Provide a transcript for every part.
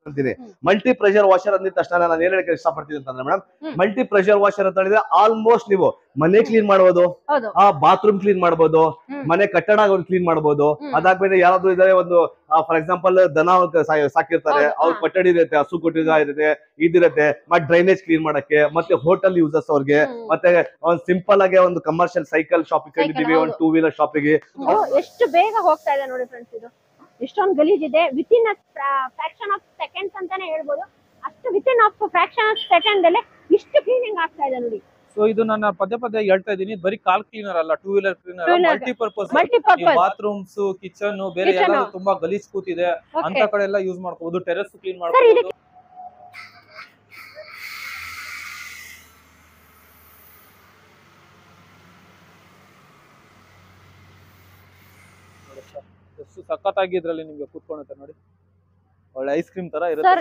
ಅಂತೀನಿ. Multi pressure washer ಅಂದಿದ ತಕ್ಷಣ ನಾನು ಏನ್ ಹೇಳಕ್ಕೆ ಇಷ್ಟಪಡ್ತೀನಿ ಅಂತಂದ್ರೆ ಮೇಡಮ್, ಮಲ್ಟಿ ಪ್ರೆಷರ್ ವಾಷರ್ ಅಂತ ಹೇಳಿದ್ರೆ ಆಲ್ಮೋಸ್ಟ್ ನೀವು ಮನೆ ಕ್ಲೀನ್ ಮಾಡಬಹುದು, ಬಾತ್ರೂಮ್ ಕ್ಲೀನ್ ಮಾಡಬಹುದು, ಮನೆ ಕಟ್ಟಡ ಕ್ಲೀನ್ ಮಾಡಬಹುದು. ಅದಾದ್ಮೇಲೆ ಯಾರಾದ್ರೂ ಇದಾರೆ, ಒಂದು ಫಾರ್ ಎಕ್ಸಾಂಪಲ್ ದನ ಸಾಕಿರ್ತಾರೆ, ಅವ್ರ ಕೊಠಡಿ ಇರುತ್ತೆ, ಹಸು ಕೊಟ್ಟಿಗೆ ಇರುತ್ತೆ, ಇದಿರುತ್ತೆ, ಮತ್ತೆ ಡ್ರೈನೇಜ್ ಕ್ಲೀನ್ ಮಾಡಕ್ಕೆ, ಮತ್ತೆ ಹೋಟೆಲ್ ಯೂಸರ್ಸ್ ಅವ್ರಿಗೆ, ಮತ್ತೆ ಒಂದು ಸಿಂಪಲ್ ಆಗಿ ಒಂದು ಕಮರ್ಷಿಯಲ್ ಸೈಕಲ್ ಶಾಪಿಂಗ್ ಕಂಡಿದ್ದೀವಿ, ಒಂದು 2 ವೀಲರ್ ಶಾಪಿಗೆ. ಎಷ್ಟು ಬೇಗ ಹೋಗ್ತಾ ಇದೆ ನೋಡಿ ಫ್ರೆಂಡ್ಸ್. ಇದು ಎಷ್ಟೊಂದು ಗಲೀಜಿದೆ. ವಿತಿನ್ ಫ್ರಾಕ್ಷನ್ ಆಫ್ ಸೆಕೆಂಡ್ಸ್ ಅಂತಾನೆ ಹೇಳ್ಬೋದು. ಅಷ್ಟು within of fraction of second ಅಲ್ಲೇ ಇಷ್ಟು ಕ್ಲೀನಿಂಗ್ ಆಗ್ತಾ ಇದೆ ನೋಡಿ. ಸೊ ಇದು ನಾನು ಪದೇ ಹೇಳ್ತಾ ಇದೀನಿ, ಬರೀ ಕಾರ್ ಕ್ಲೀನರ್ ಅಲ್ಲ, 2 wheeler cleaner, multipurpose. Bathrooms, kitchen, ಬೇರೆ ಎಲ್ಲ ತುಂಬಾ ಗಲೀಜ್ ಕೂತಿದೆ ಅಂತ ಕಡೆ ಎಲ್ಲ ಯೂಸ್ ಮಾಡ್ಕೋಬಹುದು. ಟೆರೆಸ್ ಕ್ಲೀನ್ ಮಾಡ್ಕೋಬಹುದು. ಎಷ್ಟು ಸಖತ್ತಾಗಿ ಇದ್ರಲ್ಲಿ ನಿಮ್ಗೆ ಕೂತ್ಕೊಳ್ಳುತ್ತೆ ನೋಡಿ, ಒಳ್ಳೆ ಐಸ್ ಕ್ರೀಮ್ ತರ ಇರುತ್ತೆ.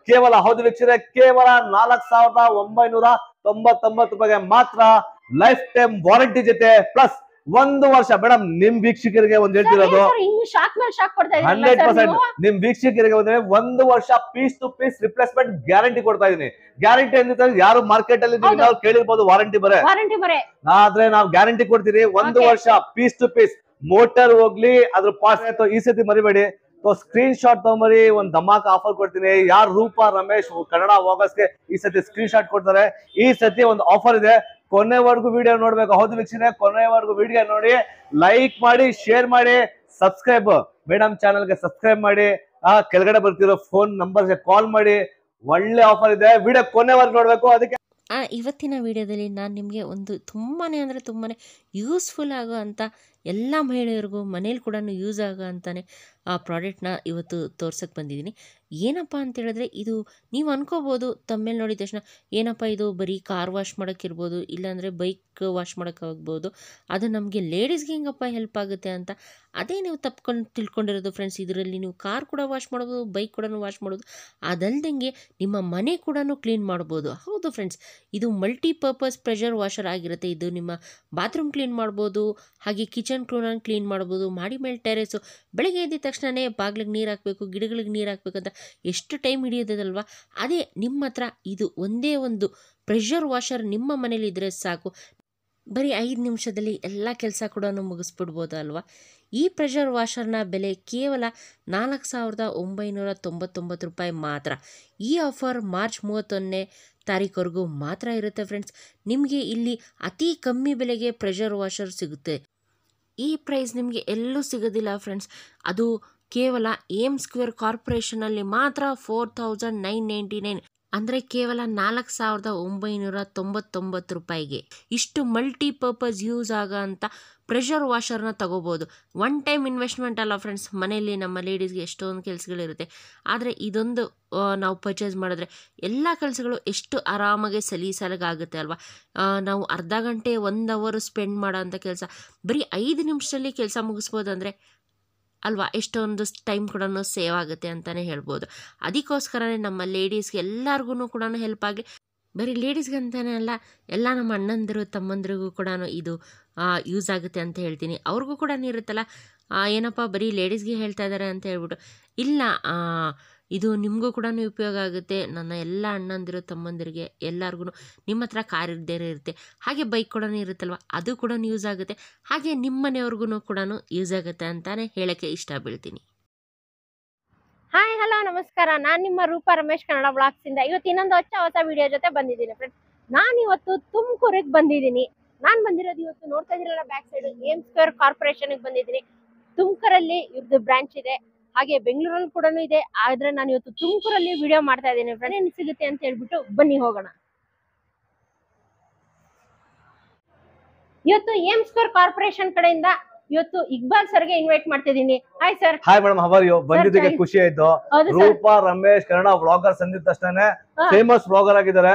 ಕೇವಲ ಹೌದು ವೀಕ್ಷಕರೇ, ಕೇವಲ 4,999 ರೂಪಾಯಿಗೆ ಮಾತ್ರ ಲೈಫ್ ಟೈಮ್ ವಾರಂಟಿ ಜೊತೆ ಪ್ಲಸ್ 1 ವರ್ಷ. ಮೇಡಮ್, ನಿಮ್ ವೀಕ್ಷಕರಿಗೆ ಒಂದ್ ಹೇಳ್ತಿರೋದು 100%. ನಿಮ್ ವೀಕ್ಷಕರಿಗೆ 1 ವರ್ಷ piece to piece replacement guarantee ಕೊಡ್ತಾ ಇದೀನಿ. ಗ್ಯಾರಂಟಿ ಅಂದ್ರೆ ಯಾರು ಮಾರ್ಕೆಟ್ ಅಲ್ಲಿ ಕೇಳಿರ್ಬೋದು ವಾರಂಟಿ ಬರೇ, ಆದ್ರೆ ನಾವು ಗ್ಯಾರಂಟಿ ಕೊಡ್ತೀವಿ 1 ವರ್ಷ ಪೀಸ್ ಟು ಪೀಸ್. ಮೋಟರ್ ಹೋಗ್ಲಿ, ಅದ್ರ ಪಾರ್ಟ್ಸ್ ಈ ಸತಿ ಮರಿಬೇಡಿ. ಸ್ಕ್ರೀನ್ ಶಾಟ್ ತಗೊಂಬರಿ, ಒಂದ್ ಧಮಾಕ ಆಫರ್ ಕೊಡ್ತೀನಿ. ಯಾರು ರೂಪಾ ರಮೇಶ್ ಕನ್ನಡ ವಾಗಸ್ಗೆ ಈ ಸತಿ ಸ್ಕ್ರೀನ್ ಶಾಟ್ ಕೊಡ್ತಾರೆ. ಈ ಸತಿ ಒಂದು ಆಫರ್ ಇದೆ, ಕೊನೆವರೆಗೂ ವಿಡಿಯೋ ನೋಡ್ಬೇಕು. ಹೌದು ವೀಕ್ಷಣೆ, ಕೊನೆವರೆಗೂ ವಿಡಿಯೋ ನೋಡಿ, ಲೈಕ್ ಮಾಡಿ, ಶೇರ್ ಮಾಡಿ, ಸಬ್ಸ್ಕ್ರೈಬ್ ಮೇಡಮ್ ಚಾನಲ್ಗೆ ಸಬ್ಸ್ಕ್ರೈಬ್ ಮಾಡಿ, ಕೆಳಗಡೆ ಬರ್ತಿರೋ ಫೋನ್ ನಂಬರ್ಗೆ ಕಾಲ್ ಮಾಡಿ. ಒಳ್ಳೆ ಆಫರ್ ಇದೆ, ವಿಡಿಯೋ ಕೊನೆವರೆಗೂ ನೋಡ್ಬೇಕು. ಅದಕ್ಕೆ ಇವತ್ತಿನ ವಿಡಿಯೋದಲ್ಲಿ ನಾನು ನಿಮಗೆ ಒಂದು ತುಂಬಾ ಅಂದರೆ ತುಂಬಾ ಯೂಸ್ಫುಲ್ ಆಗೋ ಅಂಥ ಎಲ್ಲ ಮಹಿಳೆಯರಿಗೂ ಮನೇಲಿ ಕೂಡ ಯೂಸ್ ಆಗೋ ಅಂತಾನೆ ಆ ಪ್ರಾಡಕ್ಟ್ನ ಇವತ್ತು ತೋರ್ಸಕ್ಕೆ ಬಂದಿದ್ದೀನಿ. ಏನಪ್ಪ ಅಂತ ಹೇಳಿದ್ರೆ, ಇದು ನೀವು ಅನ್ಕೋಬೋದು ತಮ್ಮೇಲೆ ನೋಡಿದ ತಕ್ಷಣ ಏನಪ್ಪ ಇದು ಬರೀ ಕಾರ್ ವಾಶ್ ಮಾಡೋಕ್ಕಿರ್ಬೋದು, ಇಲ್ಲಾಂದರೆ ಬೈಕ್ ವಾಶ್ ಮಾಡೋಕ್ಕಾಗ್ಬೋದು, ಅದು ನಮಗೆ ಲೇಡೀಸ್ಗೆ ಹೆಂಗಪ್ಪ ಹೆಲ್ಪ್ ಆಗುತ್ತೆ ಅಂತ. ಅದೇ ನೀವು ತಿಳ್ಕೊಂಡಿರೋದು ಫ್ರೆಂಡ್ಸ್. ಇದರಲ್ಲಿ ನೀವು ಕಾರ್ ಕೂಡ ವಾಶ್ ಮಾಡ್ಬೋದು, ಬೈಕ್ ಕೂಡ ವಾಶ್ ಮಾಡ್ಬೋದು, ಅದಲ್ದಂಗೆ ನಿಮ್ಮ ಮನೆ ಕೂಡ ಕ್ಲೀನ್ ಮಾಡ್ಬೋದು. ಹೌದು ಫ್ರೆಂಡ್ಸ್, ಇದು ಮಲ್ಟಿಪರ್ಪಸ್ ಪ್ರೆಷರ್ ವಾಷರ್ ಆಗಿರುತ್ತೆ. ಇದು ನಿಮ್ಮ ಬಾತ್ರೂಮ್ ಕ್ಲೀನ್ ಮಾಡ್ಬೋದು, ಹಾಗೆ ಕಿಚನ್ ಕ್ಲೀನ್ ಮಾಡ್ಬೋದು, ಮಾಡಿ ಮೇಲೆ ಟೆರೇಸು. ಬೆಳಗ್ಗೆ ಎದ್ದ ತಕ್ಷಣವೇ ಬಾಗಿಲಿಗೆ ನೀರು ಹಾಕಬೇಕು, ಗಿಡಗಳಿಗೆ ನೀರು ಹಾಕಬೇಕಂತ ಎಷ್ಟು ಟೈಮ್ ಹಿಡಿಯೋದಲ್ವಾ. ಅದೇ ನಿಮ್ಮ ಹತ್ರ ಇದು ಒಂದೇ ಒಂದು ಪ್ರೆಷರ್ ವಾಷರ್ ನಿಮ್ಮ ಮನೇಲಿ ಇದ್ದರೆ ಸಾಕು, ಬರೀ 5 ನಿಮಿಷದಲ್ಲಿ ಎಲ್ಲ ಕೆಲಸ ಕೂಡ ಮುಗಿಸ್ಬಿಡ್ಬೋದು ಅಲ್ವಾ. ಈ ಪ್ರೆಷರ್ ವಾಷರ್ನ ಬೆಲೆ ಕೇವಲ 4,999 ರೂಪಾಯಿ ಮಾತ್ರ. ಈ ಆಫರ್ ಮಾರ್ಚ್ 31ನೇ ತಾರೀಕುವರೆಗೂ ಮಾತ್ರ ಇರುತ್ತೆ ಫ್ರೆಂಡ್ಸ್. ನಿಮಗೆ ಇಲ್ಲಿ ಅತಿ ಕಮ್ಮಿ ಬೆಲೆಗೆ ಪ್ರೆಷರ್ ವಾಷರ್ ಸಿಗುತ್ತೆ. ಈ ಪ್ರೈಸ್ ನಿಮಗೆ ಎಲ್ಲೂ ಸಿಗೋದಿಲ್ಲ ಫ್ರೆಂಡ್ಸ್. ಅದು ಕೇವಲ ಏಮ್ ಸ್ಕ್ವೇರ್ ಕಾರ್ಪೊರೇಷನಲ್ಲಿ ಮಾತ್ರ 4,999, ಅಂದರೆ ಕೇವಲ 4,999 ರೂಪಾಯಿಗೆ ಇಷ್ಟು ಮಲ್ಟಿಪರ್ಪಸ್ ಯೂಸ್ ಆಗೋ ಅಂಥ ಪ್ರೆಷರ್ ವಾಷರ್ನ ತಗೋಬೋದು. ಒನ್ ಟೈಮ್ ಇನ್ವೆಸ್ಟ್ಮೆಂಟ್ ಅಲ್ಲ ಫ್ರೆಂಡ್ಸ್. ಮನೆಯಲ್ಲಿ ನಮ್ಮ ಲೇಡೀಸ್ಗೆ ಎಷ್ಟೊಂದು ಕೆಲಸಗಳಿರುತ್ತೆ, ಆದರೆ ಇದೊಂದು ನಾವು ಪರ್ಚೇಸ್ ಮಾಡಿದ್ರೆ ಎಲ್ಲ ಕೆಲಸಗಳು ಎಷ್ಟು ಆರಾಮಾಗಿ ಸಲೀಸಾಗುತ್ತೆ ಅಲ್ವಾ. ನಾವು ಅರ್ಧ ಗಂಟೆ 1 ಅವರ್ ಸ್ಪೆಂಡ್ ಮಾಡೋ ಅಂಥ ಕೆಲಸ ಬರೀ 5 ನಿಮಿಷದಲ್ಲಿ ಕೆಲಸ ಮುಗಿಸ್ಬೋದು ಅಂದರೆ ಅಲ್ವಾ, ಎಷ್ಟೊಂದು ಟೈಮ್ ಕೂಡ ಸೇವ್ ಆಗುತ್ತೆ ಅಂತಲೇ ಹೇಳ್ಬೋದು. ಅದಕ್ಕೋಸ್ಕರನೇ ನಮ್ಮ ಲೇಡೀಸ್ಗೆ ಎಲ್ಲರಿಗೂ ಕೂಡ ಹೆಲ್ಪ್ ಆಗಲಿ. ಬರೀ ಲೇಡೀಸ್ಗೆ ಅಂತಲೇ ಅಲ್ಲ, ಎಲ್ಲ ನಮ್ಮ ಅಣ್ಣಂದಿರು ತಮ್ಮಂದಿರಿಗೂ ಕೂಡ ಇದು ಯೂಸ್ ಆಗುತ್ತೆ ಅಂತ ಹೇಳ್ತೀನಿ. ಅವ್ರಿಗೂ ಕೂಡ ಇರುತ್ತಲ್ಲ, ಏನಪ್ಪ ಬರೀ ಲೇಡೀಸ್ಗೆ ಹೇಳ್ತಾ ಇದ್ದಾರೆ ಅಂತ ಹೇಳ್ಬಿಟ್ಟು, ಇಲ್ಲ, ಇದು ನಿಮಗೂ ಕೂಡ ಉಪಯೋಗ ಆಗುತ್ತೆ. ನನ್ನ ಎಲ್ಲ ಅಣ್ಣಂದಿರು ತಮ್ಮಂದಿರಿಗೆ ಎಲ್ಲರಿಗೂ ನಿಮ್ಮ ಹತ್ರ ಕಾರ್ ಇರುತ್ತೆ, ಹಾಗೆ ಬೈಕ್ ಕೂಡ ಇರುತ್ತಲ್ವ, ಅದು ಕೂಡ ಯೂಸ್ ಆಗುತ್ತೆ. ಹಾಗೆ ನಿಮ್ಮ ಮನೆಯವ್ರಿಗೂ ಕೂಡ ಯೂಸ್ ಆಗುತ್ತೆ ಅಂತಾನೆ ಹೇಳೋಕ್ಕೆ ಇಷ್ಟ ಬೀಳ್ತೀನಿ. ಹಾಯ್, ಹಲೋ, ನಮಸ್ಕಾರ. ನಾನು ನಿಮ್ಮ ರೂಪಾ ರಮೇಶ್ ಕನ್ನಡ ಬ್ಲಾಗ್ಸ್ ಇಂದ ಇವತ್ತು ಇನ್ನೊಂದು ಹೊಸ ವಿಡಿಯೋ ಜೊತೆ ಬಂದಿದ್ದೀನಿ ಫ್ರೆಂಡ್ಸ್. ನಾನು ಇವತ್ತು ತುಮಕೂರಿಗೆ ಬಂದಿದ್ದೀನಿ. ನಾನು ಬಂದಿರೋದು ಇವತ್ತು ನೋಡ್ತಾ ಇದ್ದೀರಲ್ಲ ಬ್ಯಾಕ್ ಸೈಡ್ ಏಮ್ ಸ್ಕ್ವೇರ್ ಕಾರ್ಪೊರೇಷನ್ಗೆ ಬಂದಿದ್ದೀನಿ. ತುಮಕೂರಲ್ಲಿ ಇವ್ರದ್ದು ಬ್ರಾಂಚ್ ಇದೆ, ಹಾಗೆ ಬೆಂಗಳೂರಲ್ಲಿ ಕೂಡ ಇದೆ. ಆದ್ರೆ ನಾನು ಇವತ್ತು ತುಮಕೂರಲ್ಲಿ ವಿಡಿಯೋ ಮಾಡ್ತಾ ಇದ್ದೀನಿ ಫ್ರೆಂಡ್. ಏನ್ ಸಿಗುತ್ತೆ ಅಂತ ಹೇಳ್ಬಿಟ್ಟು ಬನ್ನಿ ಹೋಗೋಣ. ಇವತ್ತು ಏಮ್ ಸ್ಕ್ವೇರ್ ಕಾರ್ಪೊರೇಷನ್ ಕಡೆಯಿಂದ ಇವತ್ತು ಇಕ್ಬಾಲ್ ಸರ್ಗೆ ಇನ್ವೈಟ್ ಮಾಡ್ತಿದ್ದೀನಿ. Hi sir. Hi madam, how are you? ಬಂದಿದ್ದಕ್ಕೆ ಖುಷಿ ಆಯ್ತು. ರೂಪಾ ರಮೇಶ್ ಕನ್ನಡ ವ್ಲಾಗರ್ಸ್ ಅಂದಿದ ತಕ್ಷಣ ಫೇಮಸ್ ವ್ಲಾಗರ್ ಆಗಿದ್ದಾರೆ.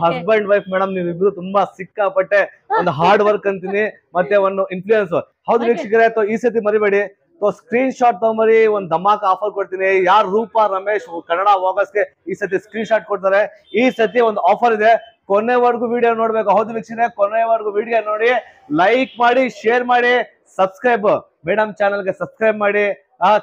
ಹಸ್ಬೆಂಡ್ ವೈಫ್ ಮೇಡಮ್, ನೀವಿಬ್ರು ತುಂಬಾ ಸಿಕ್ಕಾಪಟ್ಟೆ ಒಂದು ಹಾರ್ಡ್ ವರ್ಕ್ ಅಂತೀನಿ, ಮತ್ತೆ ಒಂದು ಇನ್ಫ್ಲೂಯೆನ್ಸ್. ಹೌದು ವೀಕ್ಷಕರೇ, ಈ ಸತಿ ಮರಿಬೇಡಿ, ಸೊ ಸ್ಕ್ರೀನ್ ಶಾಟ್ ತಗೊಂಬರಿ, ಒಂದ್ ಧಮಾಕ ಆಫರ್ ಕೊಡ್ತೀನಿ. ಯಾರು ರೂಪಾ ರಮೇಶ್ ಕನ್ನಡ ವಾಗಸ್ಗೆ ಈ ಸತಿ ಸ್ಕ್ರೀನ್ ಶಾಟ್ ಕೊಡ್ತಾರೆ. ಈ ಸತಿ ಒಂದು ಆಫರ್ ಇದೆ, ಕೊನೆವರೆಗೂ ವಿಡಿಯೋ ನೋಡ್ಬೇಕು. ಹೌದು ವೀಕ್ಷಣೆ, ಕೊನೆವರೆಗೂ ವಿಡಿಯೋ ನೋಡಿ, ಲೈಕ್ ಮಾಡಿ, ಶೇರ್ ಮಾಡಿ, ಸಬ್ಸ್ಕ್ರೈಬ್ ಮೇಡಮ್ ಚಾನಲ್ಗೆ ಸಬ್ಸ್ಕ್ರೈಬ್ ಮಾಡಿ.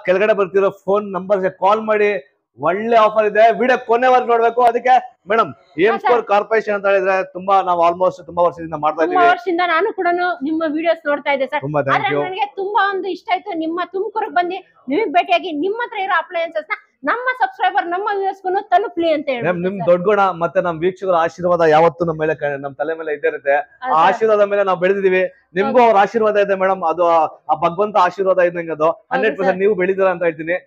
ಕೆಳಗಡೆ ಬರ್ತಿರೋ ಫೋನ್ ನಂಬರ್ಗೆ ಕಾಲ್ ಮಾಡಿ. ಒಳ್ಳೆ ಆಫರ್ ಇದೆ, ವಿಡಿಯೋ ಕೊನೆವರೆಗೂ ನೋಡ್ಬೇಕು. ಅದಕ್ಕೆ ಮೇಡಮ್ ಏಮ್ ಸ್ಕೋರ್ ಕಾರ್ಪೊರೇಷನ್ ಅಂತ ಹೇಳಿದ್ರೆ ತುಂಬಾ ನಾವು ಆಲ್ಮೋಸ್ಟ್ ತುಂಬಾ ವರ್ಷದಿಂದ ಮಾಡ್ತಾ ತುಂಬಾ ಇದೀವಿ. ವರ್ಷದಿಂದ ನಾನು ಕೂಡ ನಿಮ್ಮ ವಿಡಿಯೋಸ್ ನೋಡ್ತಾ ಇದ್ದೆ ಸರ್. ತುಂಬಾ ಥ್ಯಾಂಕ್ ಯು. ನನಗೆ ತುಂಬಾ ಒಂದು ಇಷ್ಟ ಆಯ್ತು, ನಿಮ್ಮ ತುಮಕೂರಿಗೆ ಬಂದು ನಿಮಗೆ ಭೇಟಿಯಾಗಿ ನಿಮ್ಮ ಹತ್ರ ಇರೋ ಅಪ್ಲಯನ್ಸಸ್ ನ ನಮ್ಮ ಸಬ್ಸ್ಕ್ರೈಬರ್ ನಮ್ಮ ವ್ಯೂವರ್ಸ್ಗೂ ತಲುಪಲಿ ಅಂತ ಹೇಳಿ. ನಿಮ್ ದೊಡ್ಡ ಗುಣ ಮತ್ತೆ ನಮ್ ವೀಕ್ಷಕರ ಆಶೀರ್ವಾದ ಯಾವತ್ತು ನಮ್ಮ ಮೇಲೆ ನಮ್ ತಲೆ ಮೇಲೆ ಇದ್ದೇ ಇರುತ್ತೆ. ಆ ಆಶೀರ್ವಾದ ಮೇಲೆ ನಾವು ಬೆಳೆದಿದೀವಿ. ನಿಮ್ಗೂ ಅವ್ರ ಆಶೀರ್ವಾದ ಇದೆ ಮೇಡಮ್, ಅದು ಆ ಭಗವಂತ ಆಶೀರ್ವಾದ ಇದ್ದಂಗೆ ಅದು 100% ನೀವು ಬೆಳೆದಿರ ಅಂತ ಹೇಳ್ತೀನಿ.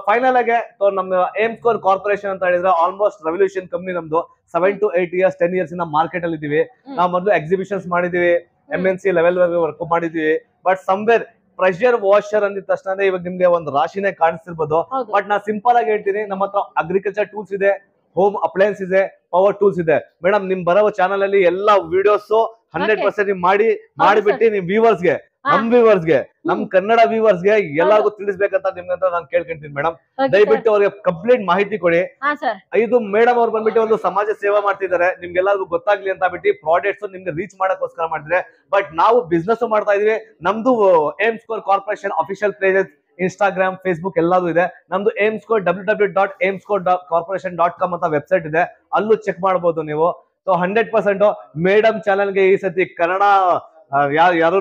ಫೈನಲ್ ಆಗಿ ನಮ್ಮ ಏಮ್ ಸ್ಕೋರ್ ಕಾರ್ಪೊರೇಷನ್ ಅಂತ ಹೇಳಿದ್ರೆ ಆಲ್ಮೋಸ್ಟ್ ರೆವಲ್ಯೂಷನ್ ಕಂಪ್ನಿ ನಮ್ದು. 7 to 8 years 10 years ಇಂದ ಮಾರ್ಕೆಟ್ ಅಲ್ಲಿ ಇದೀವಿ. ನಾವು ಮೊದಲು ಎಕ್ಸಿಬಿಷನ್ಸ್ ಮಾಡಿದೀವಿ, MNC ಲೆವೆಲ್ ವರೆಗೂ ವರ್ಕ್ ಮಾಡಿದೀವಿ. ಬಟ್ ಸಮ್ವೇರ್ ಪ್ರೆಷರ್ ವಾಷರ್ ಅಂದಿದ ತಕ್ಷಣ ಇವಾಗ ನಿಮ್ಗೆ ಒಂದು ರಾಶಿನೇ ಕಾಣಿಸ್ತಿರ್ಬೋದು. ಬಟ್ ನಾ ಸಿಂಪಲ್ ಆಗಿ ಹೇಳ್ತೀನಿ, ನಮ್ಮ ಹತ್ರ ಅಗ್ರಿಕಲ್ಚರ್ ಟೂಲ್ಸ್ ಇದೆ, ಹೋಮ್ ಅಪ್ಲಯನ್ಸ್ ಇದೆ, ಪವರ್ ಟೂಲ್ಸ್ ಇದೆ. ಮೇಡಮ್ ನಿಮ್ ಬರೋ ಚಾನಲ್ ಅಲ್ಲಿ ಎಲ್ಲಾ ವಿಡಿಯೋಸ್ 100% ಮಾಡಿಬಿಟ್ಟು ನಿಮ್ ವ್ಯೂವರ್ಸ್ಗೆ, ನಮ್ ವ್ಯೂವರ್ಸ್ಗೆ, ನಮ್ ಕನ್ನಡ ವ್ಯೂವರ್ಸ್ಗೆ ಎಲ್ಲರಿಗೂ ತಿಳಿಸ್ಬೇಕಂತ ನಿಮ್ಗಂತ ನಾನು ಕೇಳ್ಕೊಂತೀನಿ ಮೇಡಮ್. ದಯವಿಟ್ಟು ಅವ್ರಿಗೆ ಕಂಪ್ಲೀಟ್ ಮಾಹಿತಿ ಕೊಡಿ. ಇದು ಮೇಡಮ್ ಅವ್ರು ಬಂದ್ಬಿಟ್ಟು ಒಂದು ಸಮಾಜ ಸೇವೆ ಮಾಡ್ತಿದ್ದಾರೆ, ನಿಮ್ಗೆಲ್ಲರಿಗೂ ಗೊತ್ತಾಗ್ಲಿ ಅಂತ ಬಿಟ್ಟು ಪ್ರಾಡಕ್ಟ್ಸ್ ನಿಮ್ಗೆ ರೀಚ್ ಮಾಡಕ್ಕೋಸ್ಕರ ಮಾಡಿದ್ರೆ. ಬಟ್ ನಾವು ಬಿಸ್ನೆಸ್ ಮಾಡ್ತಾ ಇದೀವಿ. ನಮ್ದು aim score corporation official pages Instagram, Facebook ಎಲ್ಲದೂ ಇದೆ. ನಮ್ದು ಏಮ್ ಸ್ಕೋರ್ www.aimscore.corporation.com ಅಂತ ವೆಬ್ಸೈಟ್ ಇದೆ, ಅಲ್ಲೂ ಚೆಕ್ ಮಾಡಬಹುದು ನೀವು. ಸೊ 100% ಮೇಡಮ್ ಚಾನಲ್ಗೆ ಈ ಸತಿ ಕನ್ನಡ ಯಾರು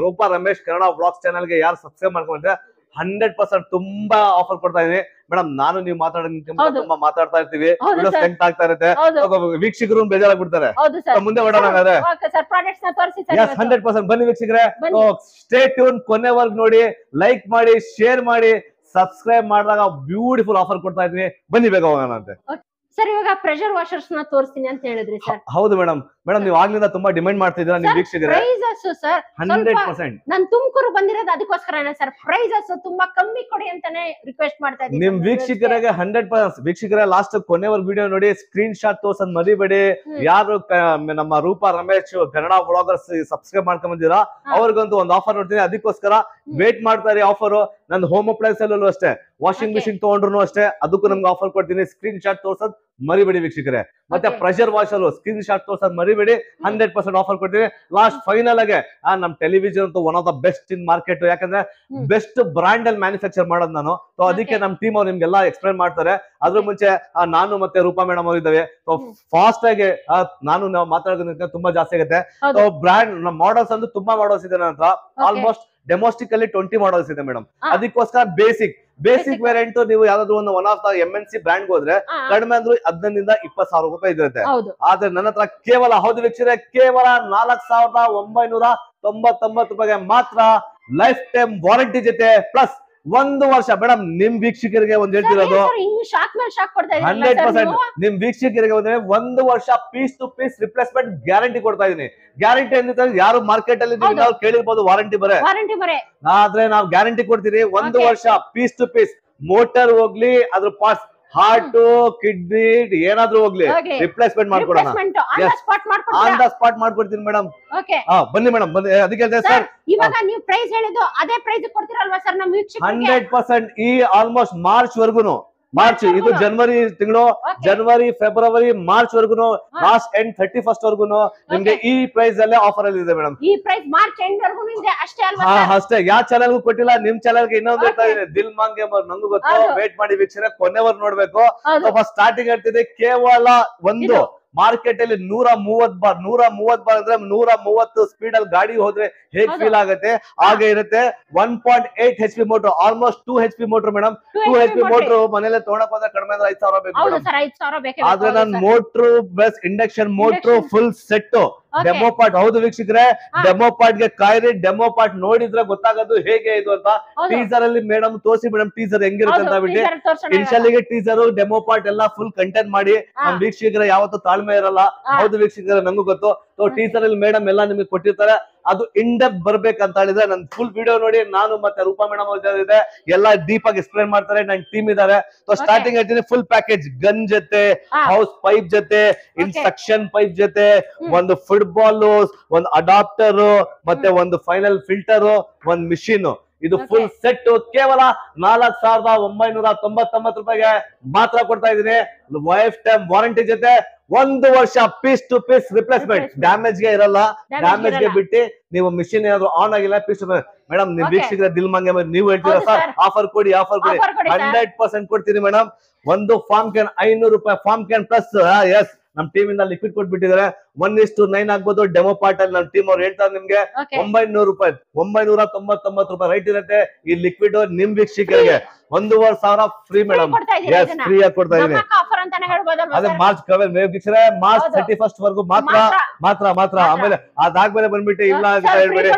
ರೂಪಾ ರಮೇಶ್ ಕನ್ನಡ ವ್ಲಾಗ್ಸ್ ಚಾನಲ್ಗೆ ಯಾರು ಸಬ್ಸ್ಕ್ರೈಬ್ ಮಾಡ್ಕೊಂಡ್ರೆ 100% ತುಂಬಾ ಆಫರ್ ಕೊಡ್ತಾ ಇದೀನಿ ಮೇಡಮ್. ನಾನು ನೀವು ಮಾತಾಡೋದಕ್ಕಿಂತ ತುಂಬಾ ಮಾತಾಡ್ತಾ ಇರ್ತೀವಿ, ವಿಡಿಯೋಸ್ ಲೆಂತ್ ಆಗ್ತಾ ಇರುತ್ತೆ, ವೀಕ್ಷಕರು ಬೇಜಾರಾಗ್ಬಿಡ್ತಾರೆ. ಮುಂದೆ ಮಾಡೋಣ 100% ಬನ್ನಿ ವೀಕ್ಷಕರೇ. ಸ್ಟೇ ಟ್ಯೂನ್, ಕೊನೆವರೆಗೂ ನೋಡಿ, ಲೈಕ್ ಮಾಡಿ, ಶೇರ್ ಮಾಡಿ, ಸಬ್ಸ್ಕ್ರೈಬ್ ಮಾಡಿದಾಗ ಬ್ಯೂಟಿಫುಲ್ ಆಫರ್ ಕೊಡ್ತಾ ಇದೀನಿ. ಬನ್ನಿ ಬೇಗ ಹೋಗೋಣ ಅಂತೆ. ಸರ್ ಇವಾಗ ಪ್ರೆಷರ್ ವಾಷರ್ಸ್ ನ ತೋರಿಸ್ತೀನಿ ಅಂತ ಹೇಳಿದ್ರಿ ಸರ್. ಹೌದು ಮೇಡಮ್. ನೀವು ಆಗ್ಲಿಂದ ತುಂಬಾ ಡಿಮ್ಯಾಂಡ್ ಮಾಡ್ತಿದ್ದೀರಾ ನಿಮ್ ವೀಕ್ಷಕರೇ. ಪ್ರೈಸಸ್ ಸರ್ 100% ನಾನು ತುಮಕೂರು ಬಂದಿರೋದು ಅದಕ್ಕೋಸ್ಕರನೇ ಸರ್. ಪ್ರೈಸಸ್ ತುಂಬಾ ಕಮ್ಮಿ ಕೊಡಿ ಅಂತಾನೆ ರಿಕ್ವೆಸ್ಟ್ ಮಾಡ್ತಾ ಇದ್ದೀನಿ ನಿಮ್ ವೀಕ್ಷಕರಿಗೆ. 100% ವೀಕ್ಷಕರೇ ಲಾಸ್ಟ್ ಕೊನೆವರೆಗೂ ವಿಡಿಯೋ ನೋಡಿ, ಸ್ಕ್ರೀನ್ ಶಾಟ್ ತೋರ್ಸೋದ್ ಮರಿಬೇಡಿ. ಯಾರು ನಮ್ಮ ರೂಪಾ ರಮೇಶ್ ಕನ್ನಡ ವ್ಲಾಗರ್ಸ್ ಸಬ್ಸ್ಕ್ರೈಬ್ ಮಾಡ್ಕೊಂಡ್ ಬಂದಿರಾ ಅವ್ರಿಗಂತೂ ಒಂದು ಆಫರ್ ನೋಡ್ತೀನಿ, ಅದಕ್ಕೋಸ್ಕರ ವೇಟ್ ಮಾಡ್ತಾ ಇರಿ. ಆಫರ್ ನಂದು ಹೋಮ್ ಅಪ್ಲಯನ್ಸ್ ಅಲ್ಲೂ ಅಷ್ಟೇ, ವಾಷಿಂಗ್ ಮಿಷಿನ್ ತಗೊಂಡ್ರು ಅಷ್ಟೇ, ಅದಕ್ಕೂ ನಮ್ಗೆ ಆಫರ್ ಕೊಡ್ತೀನಿ. ಸ್ಕ್ರೀನ್ ಶಾಟ್ ತೋರ್ಸೋದ್ ಮರಿಬೇಡಿ ವೀಕ್ಷಕರೇ. ಮತ್ತೆ ಪ್ರೆಷರ್ ವಾಷರ್ ಸ್ಕ್ರೀನ್ ಶಾಟ್ ತೋರ್ಸೋದ್ ಮರಿಬೇಡಿ, 100% ಆಫರ್ ಕೊಡ್ತೀನಿ. ಲಾಸ್ಟ್ ಫೈನಲ್ ಆಗಿ ನಮ್ ಟೆಲಿವಿಷನ್ ಅಂತೂ one of the best in market, ಯಾಕಂದ್ರೆ ಬೆಸ್ಟ್ ಬ್ರಾಂಡ್ ಅಲ್ಲಿ ಮ್ಯಾನುಫ್ಯಾಕ್ಚರ್ ಮಾಡೋದು ನಾನು. ಸೊ ಅದಕ್ಕೆ ನಮ್ ಟೀಮ್ ಅವ್ರು ನಿಮ್ಗೆಲ್ಲ ಎಕ್ಸ್ಪ್ಲೈನ್ ಮಾಡ್ತಾರೆ. ಅದ್ರ ಮುಂಚೆ ನಾನು ಮತ್ತೆ ರೂಪಾ ಮೇಡಮ್ ಅವ್ರು ಇದ್ದಾವೆ. ಸೊ ಫಾಸ್ಟ್ ಆಗಿ ನಾವು ಮಾತಾಡೋದಕ್ಕೆ ತುಂಬಾ ಜಾಸ್ತಿ ಆಗುತ್ತೆ. ಸೊ ಬ್ರಾಂಡ್ ಮಾಡಲ್ಸ್ ಅಂದ್ರೆ ತುಂಬಾ ಮಾಡಲ್ಸ್ ಇದೆ ನನ್ನ ಹತ್ರ. ಆಲ್ಮೋಸ್ಟ್ ಡೆಮೋಸ್ಟಿಕ್ ಅಲ್ಲಿ 20 ಮಾಡಲ್ಸ್ ಇದೆ ಮೇಡಮ್. ಅದಕ್ಕೋಸ್ಕರ ಬೇಸಿಕ್ ವೇರಿಯಂಟ್ ನೀವು ಯಾವ್ದಾದ್ರು ಒಂದು one of the MNC brand ಹೋದ್ರೆ ಕಡಿಮೆ ಅಂದ್ರೂ 15,000 to 20,000 ರೂಪಾಯಿ ಇರುತ್ತೆ. ಆದ್ರೆ ನನ್ನ ಹತ್ರ ಕೇವಲ, ಹೌದು ವೀಕ್ಷಕರೇ, ಕೇವಲ 4,999 ರೂಪಾಯಿಗೆ ಮಾತ್ರ ಲೈಫ್ ಟೈಮ್ ವಾರಂಟಿ ಜೊತೆ ಪ್ಲಸ್ 1 ವರ್ಷ. ಮೇಡಮ್ ನಿಮ್ ವೀಕ್ಷಕರಿಗೆ ಒಂದ್ ಹೇಳ್ತಿರೋದು 100% ನಿಮ್ ವೀಕ್ಷಕರಿಗೆ 1 ವರ್ಷ piece to piece replacement guarantee ಕೊಡ್ತಾ ಇದೀನಿ. ಗ್ಯಾರಂಟಿ ಅಂದ್ರೆ ಯಾರು ಮಾರ್ಕೆಟ್ ಅಲ್ಲಿ ಕೇಳಿರ್ಬೋದು ವಾರಂಟಿ ಬರೆ, ಆದ್ರೆ ನಾವು ಗ್ಯಾರಂಟಿ ಕೊಡ್ತೀವಿ 1 ವರ್ಷ ಪೀಸ್ ಟು ಪೀಸ್. ಮೋಟರ್ ಹೋಗ್ಲಿ, ಅದ್ರ ಪಾರ್ಟ್ಸ್, ಹಾರ್ಟ್, ಕಿಡ್ನಿ ಏನಾದ್ರೂ ಹೋಗ್ಲಿ ರಿಪ್ಲೇಸ್ಮೆಂಟ್ ಮಾಡ್ಕೊಡೋಣ. ಆನ್ ದ ಸ್ಪಾಟ್ ಮಾಡ್ಕೊಡ್ತೀನಿ ಮೇಡಮ್. ಬನ್ನಿ ಮೇಡಮ್, ಬನ್ನಿ. ಅದಕ್ಕೆ ಸರ್ ಇವಾಗ ನೀವು ಪ್ರೈಸ್ ಹೇಳಿದ್ದು ಅದೇ ಪ್ರೈಸ್ ಕೊಡ್ತೀರಲ್ವಾ ಸರ್ ನಮ್ಮ ವೀಕ್ಷಕರಿಗೆ? 100% ಈ ಆಲ್ಮೋಸ್ಟ್ ಮಾರ್ಚ್ ವರ್ಗುನು, ಮಾರ್ಚ್ ಇದು ಜನವರಿ ತಿಂಗಳು, ಜನವರಿ ಫೆಬ್ರವರಿ ಮಾರ್ಚ್ ವರ್ಗುನು, ಲಾಸ್ಟ್ ಎಂಡ್ 31st ವರ್ಗುನು ನಿಮ್ಗೆ ಈ ಪ್ರೈಸ್ ಅಲ್ಲೇ ಆಫರ್ ಅಲ್ಲಿ ಇದೆ ಮೇಡಮ್. ಈ ಪ್ರೈಸ್ ಮಾರ್ಚ್ ಎಂಡ್ ವರ್ಗು ಇದೆ ಅಷ್ಟೇ ಅಲ್ವಾ? ಅಷ್ಟೇ, ಯಾವ ಚಾನಲ್ಗೂ ಕೊಟ್ಟಿಲ್ಲ. ನಿಮ್ ಚಾನಲ್ಗೆ ಇನ್ನೊಂದು ಹೇಳ್ತಾ ಇದೆ, ದಿಲ್ ಮಾಂಗೆ ನಂಗೂ ಗೊತ್ತು. ವೇಟ್ ಮಾಡಿ ವೀಕ್ಷಣೆ, ಕೊನೆವರೆಗೂ ನೋಡ್ಬೇಕು. ಸ್ಟಾರ್ಟಿಂಗ್ ಹೇಳ್ತಿದೆ ಕೇವಲ ಒಂದು ಮಾರ್ಕೆಟ್ ಅಲ್ಲಿ 130 ಬಾರ್ ಅಂದ್ರೆ 130 ಸ್ಪೀಡ್ ಅಲ್ಲಿ ಗಾಡಿ ಹೋದ್ರೆ ಹೇಗ್ ಫೀಲ್ ಆಗುತ್ತೆ ಹಾಗೆ ಇರುತ್ತೆ. 1.8 HP motor, almost 2 HP motor madam. 2 HP motor ಮನೇಲೆ ತಗೊಳಕ್ ಹೋದ್ರೆ ಕಡಿಮೆ ಅಂದ್ರೆ 5,000 ಬೇಕು. ಆದ್ರೆ ನಾನು motor plus induction motor full set demo part. ಹೌದು ವೀಕ್ಷಕರೇ, ಡೆಮೋ ಪಾರ್ಟ್ ಗೆ ಕಾಯ್ರಿ. ಡೆಮೋ ಪಾರ್ಟ್ ನೋಡಿದ್ರೆ ಗೊತ್ತಾಗೋದು ಹೇಗೆ ಇದು ಅಂತ. ಟೀಸರ್ ಅಲ್ಲಿ ಮೇಡಮ್ ತೋರಿಸಿ ಮೇಡಮ್ ಟೀಸರ್ ಹೆಂಗಿರುತ್ತೆ ಅಂತ ಬಿಟ್ಟು ಇನ್ಶಿಯಲಿಗೆ ಟೀಸರ್ ಡೆಮೋ ಪಾರ್ಟ್ ಎಲ್ಲ ಫುಲ್ ಕಂಟೆಂಟ್ ಮಾಡಿ ನಮ್ ವೀಕ್ಷಕರ ಯಾವತ್ತೂ ತಾಳ್ಮೆ ಇರಲ್ಲ. ಹೌದು ವೀಕ್ಷಕರ, ನಂಗೂ ಗೊತ್ತು. ಸೊ ಟೀಸರ್ ಅಲ್ಲಿ ಮೇಡಮ್ ಎಲ್ಲ ನಿಮಗೆ ಕೊಟ್ಟಿರ್ತಾರೆ. ಅದು ಇನ್ ಡೆಪ್ತ್ ಬರ್ಬೇಕಂತ ಹೇಳಿದ್ರೆ ನನ್ ಫುಲ್ ವಿಡಿಯೋ ನೋಡಿ. ನಾನು ಮತ್ತೆ ರೂಪಾ ಮೇಡಮ್ ಇದೆ ಎಲ್ಲ ಡೀಪ್ ಆಗಿ ಎಕ್ಸ್ಪ್ಲೈನ್ ಮಾಡ್ತಾರೆ. ನನ್ ಟೀಮ್ ಇದಾರೆ. ಸೊ ಸ್ಟಾರ್ಟಿಂಗ್ ಹೇಳ್ತೀನಿ, ಫುಲ್ ಪ್ಯಾಕೇಜ್ ಗನ್ ಜೊತೆ, ಹೌಸ್ ಪೈಪ್ ಜೊತೆ, ಇನ್ಸ್ಟ್ರಕ್ಷನ್ ಪೈಪ್ ಜೊತೆ, ಒಂದು ಫುಟ್ಬಾಲ್, ಒಂದು ಅಡಾಪ್ಟರ್, ಮತ್ತೆ ಒಂದು ಫೈನಲ್ ಫಿಲ್ಟರ್, ಒಂದ್ ಮಿಷಿನ್, ಇದು ಫುಲ್ ಸೆಟ್ ಕೇವಲ 4,999 ರೂಪಾಯಿಗೆ ಮಾತ್ರ ಕೊಡ್ತಾ ಇದೀನಿ. ಲೈಫ್ ಟೈಮ್ ವಾರಂಟಿ ಜೊತೆ 1 ವರ್ಷ piece to piece replacement. Damage ಗೆ ಇರಲ್ಲ, ಡ್ಯಾಮೇಜ್ ಗೆ ಬಿಟ್ಟು ನೀವು ಮಿಷಿನ್ ಏನಾದ್ರು ಆನ್ ಆಗಿಲ್ಲ ಪೀಸ್ ಮೇಡಮ್ ನೀವು ವೀಕ್ಷಕರ ದಿಲ್ ಮಂಗೆ ನೀವು ಹೇಳ್ತೀರಾ ಸರ್ ಆಫರ್ ಕೊಡಿ 100% ಕೊಡ್ತೀನಿ ಮೇಡಮ್. ಒಂದು ಫಾರ್ಮ್ ಕ್ಯಾನ್ 500 ರೂಪಾಯಿ ಫಾರ್ಮ್ ಕ್ಯಾನ್ ಪ್ಲಸ್ ಎಸ್ ನಮ್ ಟೀಮ್ ಇಂದ ಲಿಕ್ವಿಡ್ ಕೊಟ್ಬಿಟ್ಟಿದ್ದಾರೆ. 1:9 ಆಗ್ಬೋದು. ಡೆಮೋ ಪಾರ್ಟ್ ಅಲ್ಲಿ ನಮ್ ಟೀಮ್ ಅವ್ರು ಹೇಳ್ತಾರೆ ನಿಮ್ಗೆ 900 ರೂಪಾಯಿ 999 ರೂಪಾಯಿ ರೈಟ್ ಇರುತ್ತೆ. ಈ ಲಿಕ್ವಿಡ್ ನಿಮ್ ವೀಕ್ಷಕರಿಗೆ 1,500 ಫ್ರೀ ಮೇಡಮ್. ಎಸ್ ಫ್ರೀ ಆಗಿ ಕೊಡ್ತಾ ಇದೀನಿ. ಅದೇ ಮಾರ್ಚ್ ವೀಕ್ಷಕರೇ ಮಾರ್ಚ್ 31st ವರ್ಗು ಮಾತ್ರ ಆಮೇಲೆ ಅದಾದ್ಮೇಲೆ ಬಂದ್ಬಿಟ್ಟು ಇಲ್ಲ ಅಂತ ಹೇಳ್ಬೇಡಿ.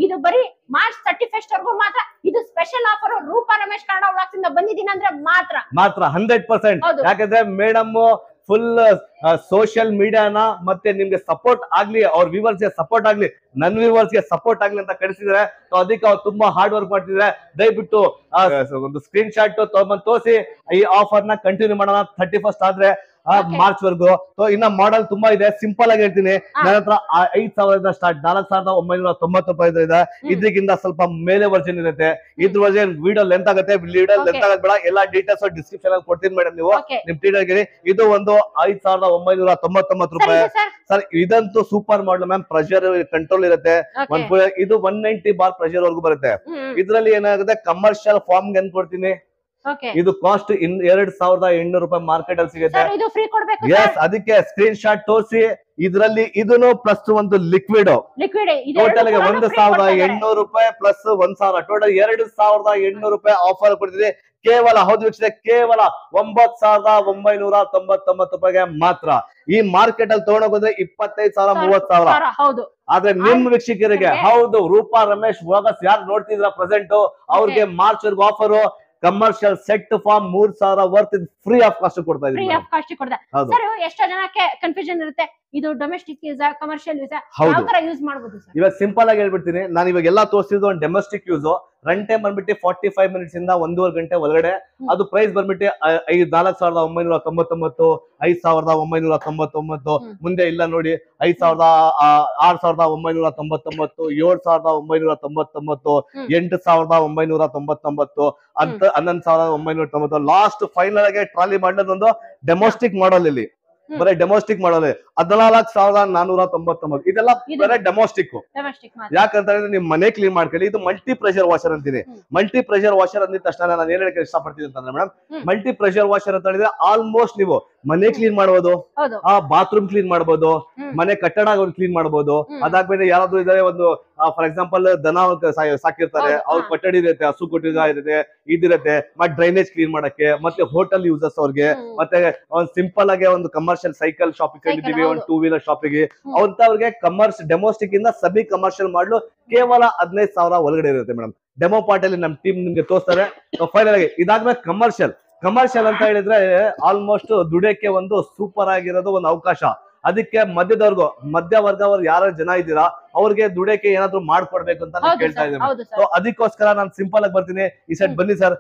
ಇದು ಬರೀ ಮಾರ್ಚ್ 31st ವರ್ಗೂ ಮಾತ್ರ. ಇದು special offer Roopa Ramesh Kannada vlogs ಇಂದ ಬಂದಿದ್ದೀನಿ ಅಂದ್ರೆ ಮಾತ್ರ 100%. ಯಾಕಂದ್ರೆ ಮೇಡಮ್ ಫುಲ್ ಸೋಷಿಯಲ್ ಮೀಡಿಯಾನ ಮತ್ತೆ ನಿಮ್ಗೆ ಸಪೋರ್ಟ್ ಆಗ್ಲಿ, ಅವ್ರ ವ್ಯೂವರ್ಸ್ ಗೆ ಸಪೋರ್ಟ್ ಆಗ್ಲಿ, ನನ್ ವ್ಯೂವರ್ಸ್ ಗೆ ಸಪೋರ್ಟ್ ಆಗ್ಲಿ ಅಂತ ಕಳಿಸಿದ್ರೆ ಅದಕ್ಕೆ ಅವ್ರು ತುಂಬಾ ಹಾರ್ಡ್ ವರ್ಕ್ ಮಾಡ್ತಿದ್ರೆ. ದಯವಿಟ್ಟು ಒಂದು ಸ್ಕ್ರೀನ್ ಶಾಟ್ ತೋರಿಸಿ ಈ ಆಫರ್ ನ ಕಂಟಿನ್ಯೂ ಮಾಡೋಣ 31st ಆದ್ರೆ ಮಾರ್ಚ್ ವರ್ಗು. ಇನ್ನ ಮಾಡೆಲ್ ತುಂಬಾ ಇದೆ. ಸಿಂಪಲ್ ಆಗಿ ಹೇಳ್ತೀನಿ, ನನ್ನ ಹತ್ರ 5,000 ಸ್ಟಾರ್ಟ್ 4,990 ರೂಪಾಯಿ ಇದೆ. ಇದಕ್ಕಿಂತ ಸ್ವಲ್ಪ ಮೇಲೆ ವರ್ಜನ್ ಇರುತ್ತೆ. ಇದ್ರ ವರ್ಜನ್ ವಿಡಿಯೋ ಲೆಂತ್ ಆಗುತ್ತೆ. ವಿಡಿಯೋ ಲೆಂತ್ ಆಗದ್ ಬೇಡ, ಎಲ್ಲಾ ಡೀಟೇಲ್ಸ್ ಡಿಸ್ಕ್ರಿಪ್ಷನ್ ಅಲ್ಲಿ ಕೊಡ್ತೀನಿ ಮೇಡಮ್. ನೀವು ನಿಮ್ ಟೀಡರ್ಗೆ ಇದು ಒಂದು 5,999 ರೂಪಾಯಿ ಸರ್. ಇದಂತೂ ಸೂಪರ್ ಮಾಡಲ್ ಮ್ಯಾಮ್. ಪ್ರೆಷರ್ ಕಂಟ್ರೋಲ್ ಇರುತ್ತೆ. ಇದು 190 ಬಾರ್ ಪ್ರೆಷರ್ ವರ್ಗು ಬರುತ್ತೆ. ಇದ್ರಲ್ಲಿ ಏನಾಗುತ್ತೆ ಕಮರ್ಷಿಯಲ್ ಫಾರ್ಮ್ ಗೆ ಕೊಡ್ತೀನಿ. ಇದು ಕಾಸ್ಟ್ 2,800 ರೂಪಾಯಿ ಮಾರ್ಕೆಟ್ ಅಲ್ಲಿ ಸಿಗುತ್ತೆ. ಎಸ್ ಅದಕ್ಕೆ ಸ್ಕ್ರೀನ್ ಶಾಟ್ ತೋರಿಸಿ. ಇದ್ರಲ್ಲಿ ಇದನ್ನು ಪ್ಲಸ್ ಒಂದು ಲಿಕ್ವಿಡ್ ಟೋಟಲ್ 1,800 ರೂಪಾಯಿ ಪ್ಲಸ್ 1,000 ಟೋಟಲ್ 2,800 ರೂಪಾಯಿ ಆಫರ್ ಕೊಡ್ತಿದೆ. ಕೇವಲ ಹೌದು ವೀಕ್ಷಕರೇ ಕೇವಲ 9,999 ರೂಪಾಯಿಗೆ ಮಾತ್ರ. ಈ ಮಾರ್ಕೆಟ್ ಅಲ್ಲಿ ತಗೊಂಡೋಗೋದ್ರೆ 25,000 30,000. ಆದ್ರೆ ನಿಮ್ ವೀಕ್ಷಕರಿಗೆ ಹೌದು ರೂಪಾ ರಮೇಶ್ ವ್ಲಾಗರ್ಸ್ ಯಾರು ನೋಡ್ತಿದ್ರ ಪ್ರೆಸೆಂಟ್ ಅವ್ರಿಗೆ ಮಾರ್ಚ್ ವರ್ಗು offer commercial set foam 3,000 worth free of cost ಕೊಡ್ತಾ ಇದೀನಿ. ಫ್ರೀ ಆಫ್ ಕಾಸ್ಟ್ ಕೊಡ್ತಾ. ಸರ್ ಎಷ್ಟೋ ಜನಕ್ಕೆ ಕನ್ಫ್ಯೂಷನ್ ಇರುತ್ತೆ, ಇದು ಡೊಮೆಸ್ಟಿಕ್ ಯೂಸ್ ಕಮರ್ಷಿಯಲ್ ಯೂಸ್ ಯಾವ ತರ ಯೂಸ್ ಮಾಡಬಹುದು ಸರ್? ಇವಾಗ ಸಿಂಪಲ್ ಆಗಿ ಹೇಳ್ಬಿಡ್ತೀನಿ. ನಾನು ಇವಾಗ ಎಲ್ಲಾ ತೋರಿಸಿದ್ದು ಒಂದು ಡೊಮೆಸ್ಟಿಕ್ ಯೂಸ್. ರನ್ ಟೈಮ್ ಬಂದ್ಬಿಟ್ಟು 45 ಮಿನಿಟ್ಸ್ ಇಂದ 1.5 ಗಂಟೆ ಒಳಗಡೆ. ಅದು ಪ್ರೈಸ್ ಬಂದ್ಬಿಟ್ಟು 4,999 5,999 ಮುಂದೆ ಇಲ್ಲ ನೋಡಿ 6,999 7,999 8,999 ಅಂತ 11,999 ಲಾಸ್ಟ್ ಫೈನಲ್ ಆಗಿ ಟ್ರಾಲಿ ಮಾಡಲ್ ಒಂದು ಡೆಮೋಸ್ಟಿಕ್ ಮಾಡಲ್. ಇಲ್ಲಿ ಬರೀ ಡೆಮೋಸ್ಟಿಕ್ ಮಾಡಲ್ 14,499. ಇದೆಲ್ಲ ಬರೀ ಡೆಮೋಸ್ಟಿಕ್. ಯಾಕಂತ ಹೇಳಿದ್ರೆ ನಿಮ್ ಮನೆ ಕ್ಲೀನ್ ಮಾಡ್ಕೊಳ್ಳಿ. ಇದು ಮಲ್ಟಿ ಪ್ರೆಷರ್ ವಾಷರ್ ಅಂತೀನಿ. ಮಲ್ಟಿ ಪ್ರೆಷರ್ ವಾಷರ್ ಅಂದಿದ ತಕ್ಷಣ ನಾನು ಏನ್ ಹೇಳಕ್ಕೆ ಇಷ್ಟಪಡ್ತೀನಿ ಅಂತಂದ್ರೆ ಮೇಡಮ್, ಮಲ್ಟಿ ಪ್ರೆಷರ್ ವಾಷರ್ ಅಂತ ಹೇಳಿದ್ರೆ ಆಲ್ಮೋಸ್ಟ್ ನೀವು ಮನೆ ಕ್ಲೀನ್ ಮಾಡಬಹುದು, ಬಾತ್ರೂಮ್ ಕ್ಲೀನ್ ಮಾಡಬಹುದು, ಮನೆ ಕಟ್ಟಡ ಕ್ಲೀನ್ ಮಾಡಬಹುದು. ಅದಾದ್ಮೇಲೆ ಯಾರಾದ್ರೂ ಇದಾರೆ ಒಂದು ಫಾರ್ ಎಕ್ಸಾಂಪಲ್ ದನ ಸಾಕಿರ್ತಾರೆ, ಅವ್ರ ಕೊಠಡಿ ಇರುತ್ತೆ, ಹಸು ಕೊಟ್ಟಿಗೆ ಇರುತ್ತೆ, ಇದಿರುತ್ತೆ. ಮತ್ತೆ ಡ್ರೈನೇಜ್ ಕ್ಲೀನ್ ಮಾಡಕ್ಕೆ, ಮತ್ತೆ ಹೋಟೆಲ್ ಯೂಸರ್ಸ್ ಅವ್ರಿಗೆ, ಮತ್ತೆ ಒಂದು ಸಿಂಪಲ್ ಆಗಿ ಒಂದು ಕಮರ್ಷಿಯಲ್ ಸೈಕಲ್ ಶಾಪಿಂಗ್ ಕಂಡಿದ್ದೀವಿ, ಒಂದು 2 ವೀಲರ್ ಶಾಪಿಂಗ್ ಅವ್ರಿಗೆ ಡೊಮೆಸ್ಟಿಕ್ ಇಂದ ಸಬಿ ಕಮರ್ಷಿಯಲ್ ಮಾಡಲು ಕೇವಲ 15,000 ಒಳಗಡೆ ಇರುತ್ತೆ ಮೇಡಮ್. ಡೆಮೋ ಪಾರ್ಟ್ ಅಲ್ಲಿ ನಮ್ ಟೀಮ್ ನಿಮ್ಗೆ ತೋರಿಸ್ತಾರೆ. ಫೈನಲ್ ಆಗಿ ಇದಾದ್ಮೇಲೆ ಕಮರ್ಷಿಯಲ್ ಅಂತ ಹೇಳಿದ್ರೆ ಆಲ್ಮೋಸ್ಟ್ ದುಡಿಯಕ್ಕೆ ಒಂದು ಸೂಪರ್ ಆಗಿರೋದು ಒಂದು ಅವಕಾಶ. ಅದಕ್ಕೆ ಮಧ್ಯವರ್ಗ ಅವ್ರು ಯಾರು ಜನ ಇದ್ದೀರಾ ಅವ್ರಿಗೆ ದುಡಿಯಕ್ಕೆ ಏನಾದ್ರು ಮಾಡ್ಕೊಡ್ಬೇಕು ಅಂತ ನಾನು ಕೇಳ್ತಾ ಇದ್ದೀನಿ. ಸೊ ಅದಕ್ಕೋಸ್ಕರ ನಾನು ಸಿಂಪಲ್ ಆಗಿ ಬರ್ತೀನಿ. ಈ ಸೈಡ್ ಬನ್ನಿ ಸರ್.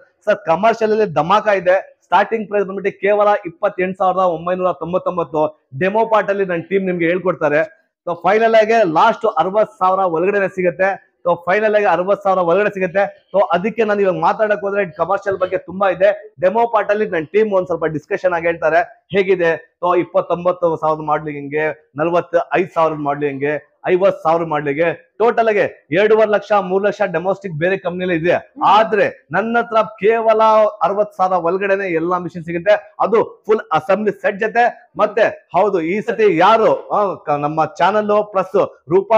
ಕಮರ್ಷಿಯಲ್ ಅಲ್ಲಿ ಧಮಾಕ ಇದೆ. ಸ್ಟಾರ್ಟಿಂಗ್ ಪ್ರೈಸ್ ಬಂದ್ಬಿಟ್ಟು ಕೇವಲ 28,999. ಡೆಮೋ ಪಾರ್ಟ್ ಅಲ್ಲಿ ನನ್ನ ಟೀಮ್ ನಿಮ್ಗೆ ಹೇಳ್ಕೊಡ್ತಾರೆ. ಸೊ ಫೈನಲ್ ಆಗಿ ಲಾಸ್ಟ್ 60,000 ಒಳಗಡೆ ಸಿಗುತ್ತೆ. ಸೊ ಫೈನಲ್ ಆಗಿ 60,000 ಒಳಗಡೆ ಸಿಗುತ್ತೆ. ಸೊ ಅದಕ್ಕೆ ನಾನು ಇವಾಗ ಮಾತಾಡಕ್ ಹೋದ್ರೆ ಕಮರ್ಷಿಯಲ್ ಬಗ್ಗೆ ತುಂಬಾ ಇದೆ. ಡೆಮೋ ಪಾರ್ಟ್ ಅಲ್ಲಿ ನನ್ನ ಟೀಮ್ ಒಂದ್ ಸ್ವಲ್ಪ ಡಿಸ್ಕಷನ್ ಆಗಿ ಹೇಳ್ತಾರೆ ಹೇಗಿದೆ. ಸೊ 29,000 ಮಾಡ್ಲಿ ಹಿಂಗೆ, 45,000 ಮಾಡ್ಲಿ ಹಿಂಗೆ, 50,000 ಮಾಡ್ಲಿಗೆ, ಟೋಟಲ್ ಆಗಿ 2.5 ಲಕ್ಷ 3 ಲಕ್ಷ ಡೆಮೋಸ್ಟಿಕ್ ಬೇರೆ ಕಂಪ್ನಿಲಿ ಇದೆ. ಆದ್ರೆ ನನ್ನ ಹತ್ರ ಕೇವಲ 60,000 ಒಳಗಡೆನೆ ಎಲ್ಲಾ ಮಿಷಿನ್ ಸಿಗುತ್ತೆ. ಅದು ಫುಲ್ ಅಸೆಂಬ್ಲಿ ಸೆಟ್ ಜೊತೆ. ಮತ್ತೆ ಹೌದು ಈ ಸತಿ ಯಾರು ನಮ್ಮ channel plus Roopa